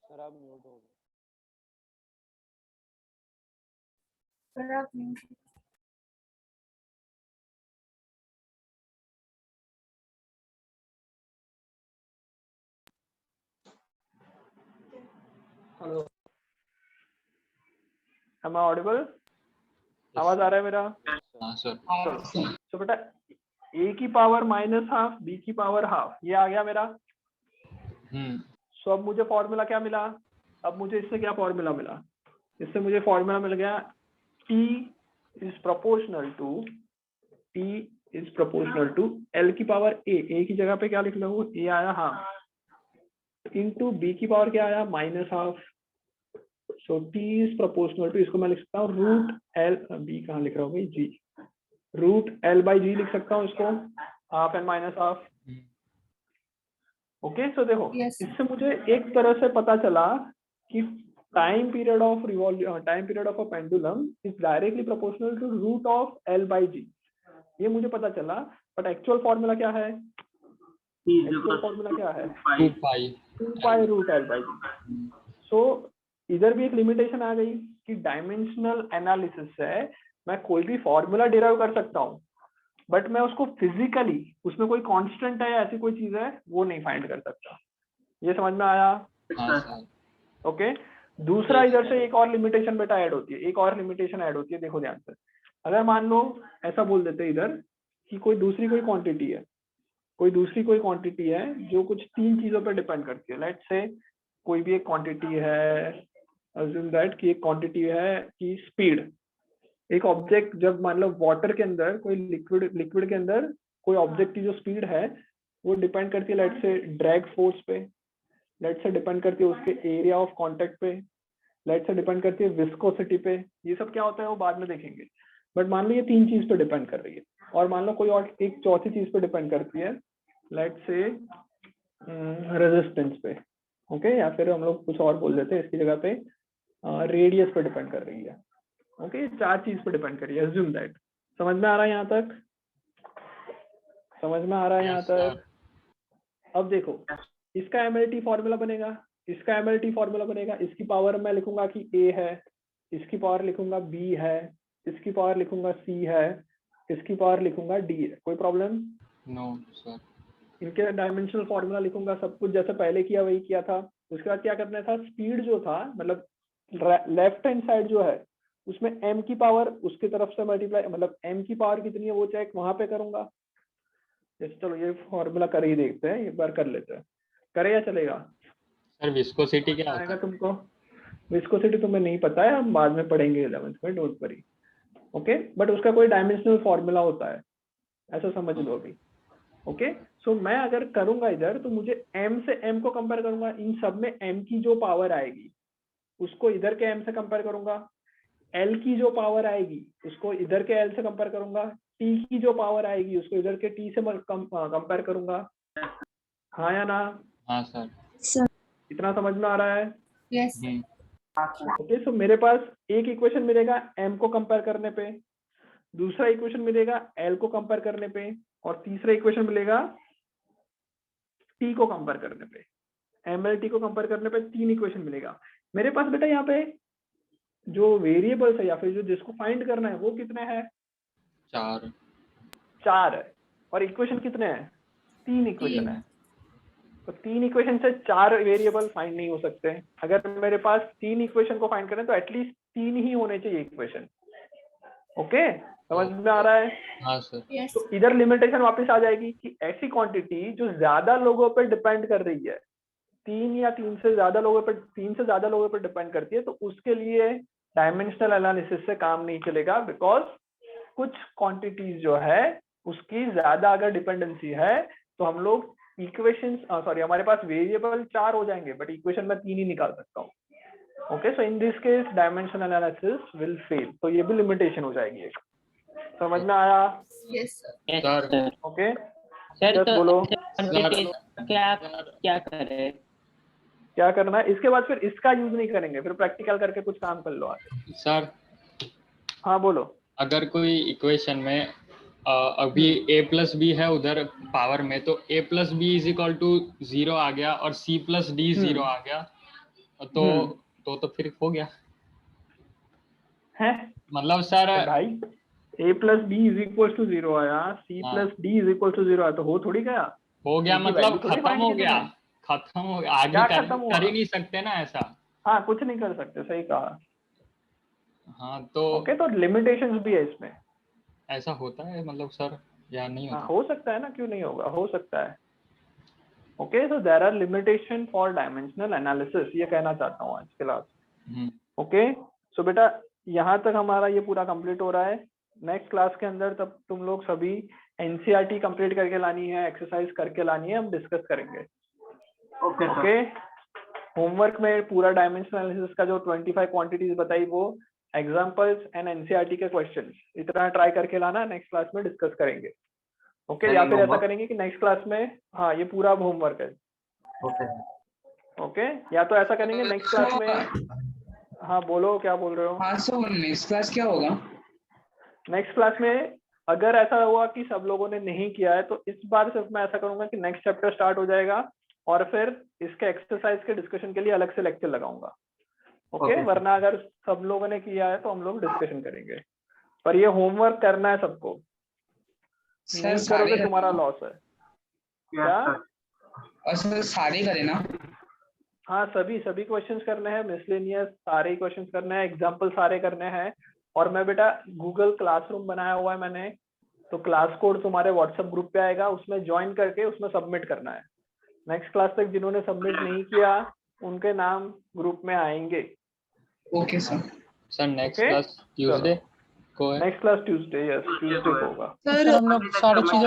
सर आप म्यूट हो गए। सर आप म्यूट हो। Hello, am I audible? आवाज आ रहा है मेरा? हाँ सर। तो बेटा a की पावर -½ b की पावर ½ ये आ गया मेरा। सो अब मुझे फॉर्मूला क्या मिला, अब मुझे इससे क्या फॉर्मूला मिला, इससे मुझे फॉर्मूला मिल गया t is proportional to l की पावर a की जगह पे क्या लिख लो, a आया ½ इंटू b की पावर क्या आया -½ सो t इज प्रोपोर्शनल टू, इसको मैं लिख सकता हूँ रूट l, b कहाँ लिख रहा हूँ भाई, g, रूट l बाई जी लिख सकता हूँ इसको, ½ एंड -½ ओके। सो देखो Yes. इससे मुझे एक तरह से पता चला कि time period of a pendulum is directly proportional to root of l by G, ये मुझे पता चला। बट एक्चुअल फॉर्मूला क्या है, एक्चुअल फॉर्मूला क्या है, 2 पाई रूट l बाई जी। सो इधर भी एक लिमिटेशन आ गई कि डायमेंशनल एनालिसिस से मैं कोई भी फॉर्मूला डिराइव कर सकता हूँ, बट मैं उसको फिजिकली उसमें कोई कांस्टेंट है या ऐसी कोई चीज है वो नहीं फाइंड कर सकता। ये समझ में आया? ओके। दूसरा इधर से एक और लिमिटेशन बेटा ऐड होती है, एक और लिमिटेशन ऐड होती है, देखो ध्यान से। अगर मान लो ऐसा बोल देते इधर कि कोई दूसरी कोई क्वांटिटी है, कोई दूसरी कोई क्वांटिटी है जो कुछ 3 चीजों पर डिपेंड करती है। लेट्स से कोई भी एक क्वांटिटी है, अज्यूम दैट कि एक क्वांटिटी है कि स्पीड, एक ऑब्जेक्ट जब मान लो वाटर के अंदर कोई लिक्विड के अंदर कोई ऑब्जेक्ट की जो स्पीड है वो डिपेंड करती है लेट्स से ड्रैग फोर्स पे, लेट्स से डिपेंड करती है उसके एरिया ऑफ कांटेक्ट पे, लेट्स से डिपेंड करती है विस्कोसिटी पे। ये सब क्या होता है वो बाद में देखेंगे, बट मान लो ये 3 चीज पे डिपेंड कर रही है। और मान लो कोई और एक चौथी चीज पे डिपेंड करती है, लेट्स से रेजिस्टेंस पे, ओके, या फिर हम लोग कुछ और बोल देते हैं इसकी जगह पे रेडियस पे डिपेंड कर रही है। ओके, 4 चीज पे डिपेंड करिए, अज्यूम दैट। समझ में आ रहा है यहाँ तक? समझ में आ रहा है यहाँ तक? अब देखो इसका MLT फॉर्मूला बनेगा, इसका MLT फॉर्मूला बनेगा, इसकी पावर मैं लिखूंगा कि A है, इसकी पावर लिखूंगा B है, इसकी पावर लिखूंगा C है, इसकी पावर लिखूंगा D है। कोई प्रॉब्लम? No sir. इनके डायमेंशनल फॉर्मूला लिखूंगा, सब कुछ जैसे पहले किया वही किया था। उसके बाद क्या करना था, स्पीड जो था मतलब लेफ्ट हैंड साइड जो है उसमें m की पावर उसकी तरफ से मल्टीप्लाई, मतलब m की पावर कितनी है वो चेक वहां पे करूंगा। चलो ये फॉर्मूला कर ही देखते हैं, एक बार कर लेते हैं, करे या चलेगा? सर विस्कोसिटी क्या होता है? तुमको विस्कोसिटी तुम्हें नहीं पता है, हम बाद में पढ़ेंगे 11th में, डोंट वरी। ओके, बट उसका कोई डायमेंशनल फॉर्मूला होता है, ऐसा समझ लो अभी। ओके, सो मैं अगर करूंगा इधर तो मुझे m से m को कंपेयर करूंगा, इन सब में m की जो पावर आएगी उसको इधर के m से कंपेयर करूंगा, एल की जो पावर आएगी उसको इधर के एल से कंपेयर करूंगा, टी की जो पावर आएगी उसको इधर के टी से कंपेयर करूंगा, हाँ या ना? हाँ सर। सर इतना समझ में आ रहा है? यस ओके, सो मेरे पास एक इक्वेशन मिलेगा एम को कंपेयर करने पे, दूसरा इक्वेशन मिलेगा एल को कंपेयर करने पे, और तीसरा इक्वेशन मिलेगा टी को कंपेयर करने पे। एम एल टी को कंपेयर करने पे 3 इक्वेशन मिलेगा मेरे पास। बेटा यहाँ पे जो वेरिएबल्स है या फिर जो जिसको फाइंड करना है वो कितने हैं? 4 है। और इक्वेशन कितने हैं? 3 इक्वेशन है। तो 3 इक्वेशन से 4 वेरिएबल फाइंड नहीं हो सकते। अगर मेरे पास 3 इक्वेशन को फाइंड करें तो एटलीस्ट 3 ही होने चाहिए इक्वेशन। ओके, समझ में आ रहा है? हाँ सर। यस तो इधर लिमिटेशन वापस आ जाएगी कि ऐसी क्वांटिटी जो ज्यादा लोगों पर डिपेंड कर रही है, 3 से ज्यादा लोगों पर डिपेंड करती है, तो उसके लिए डायमेंशनल एनालिसिस से काम नहीं चलेगा, बिकॉज कुछ क्वांटिटीज जो है उसकी ज्यादा अगर डिपेंडेंसी है तो हम लोग इक्वेशन हमारे पास वेरिएबल 4 हो जाएंगे बट इक्वेशन में 3 ही निकाल सकता हूँ। Okay, so in this case dimensional analysis will fail. तो ये भी लिमिटेशन हो जाएगी एक। समझ में आया? Yes sir yes sir. Sir. Okay, sir बस तो बोलो quantities क्या करें? क्या करना है। इसके बाद फिर इसका यूज नहीं करेंगे, फिर प्रैक्टिकल करके कुछ काम कर लो आगे। सर हाँ बोलो। अगर कोई इक्वेशन में अभी a प्लस बी है उधर पावर में, तो a plus B is equal to 0 आ गया और c प्लस डी 0 आ गया, तो फिर हो गया है मतलब सर। भाई a plus B is equal to 0 आया, c हाँ। Plus D is equal to 0 आया, तो हो थोड़ी गया? हो गया इनकी मतलब value थोड़ी खत्म find हो करनी गया, है। खत्म हो गया, आगे क्या कर खत्म हुआ? ही नहीं सकते ना ऐसा। हाँ, कुछ नहीं कर सकते, सही कहा। हाँ तो ओके, तो लिमिटेशंस भी है इसमें। ऐसा होता है मतलब सर या नहीं हाँ, होता? हो सकता है ना, क्यों नहीं होगा, हो सकता है। Okay, so there are limitation for dimensional analysis, ये कहना चाहता हूँ आज क्लास। ओके, सो बेटा यहाँ तक हमारा ये पूरा कंप्लीट हो रहा है। नेक्स्ट क्लास के अंदर तब तुम लोग सभी एनसीईआरटी कंप्लीट करके लानी है, एक्सरसाइज करके लानी है, हम डिस्कस करेंगे। ओके, होमवर्क में पूरा डायमेंशनल एनालिसिस का जो 25 क्वांटिटीज बताई वो एग्जांपल्स एंड एनसीईआरटी के क्वेश्चंस इतना ट्राई करके लाना, नेक्स्ट क्लास में डिस्कस करेंगे। ओके, या फिर ऐसा करेंगे कि नेक्स्ट क्लास में, हाँ ये पूरा होमवर्क है। ओके, या तो ऐसा करेंगे नेक्स्ट क्लास में। हाँ बोलो, क्या बोल रहे हो? हाँ सर, नेक्स्ट क्लास क्या होगा? नेक्स्ट क्लास में अगर ऐसा हुआ कि सब लोगों ने नहीं किया है तो इस बार सिर्फ मैं ऐसा करूंगा कि नेक्स्ट चैप्टर स्टार्ट हो जाएगा और फिर इसके एक्सरसाइज के डिस्कशन के लिए अलग से लेक्चर लगाऊंगा। ओके, वरना अगर सब लोगों ने किया है तो हम लोग डिस्कशन करेंगे, पर ये होमवर्क करना है सबको। नहीं करोगे तुम्हारा लॉस है। क्या? और सर सारे करें ना? हाँ, सभी क्वेश्चंस करने हैं, मिसलेनियस सारे क्वेश्चंस करने हैं, एग्जाम्पल सारे करने हैं। और मैं बेटा गूगल क्लासरूम बनाया हुआ है मैंने, तो क्लास कोड तुम्हारे व्हाट्सएप ग्रुप पे आएगा, उसमें ज्वाइन करके उसमें सबमिट करना है। नेक्स्ट क्लास तक जिन्होंने सबमिट नहीं किया उनके नाम ग्रुप में आएंगे। Okay sir. Sir next class Tuesday को है? Next class Tuesday, yes Tuesday को होगा। सर हम लोग सारी चीजें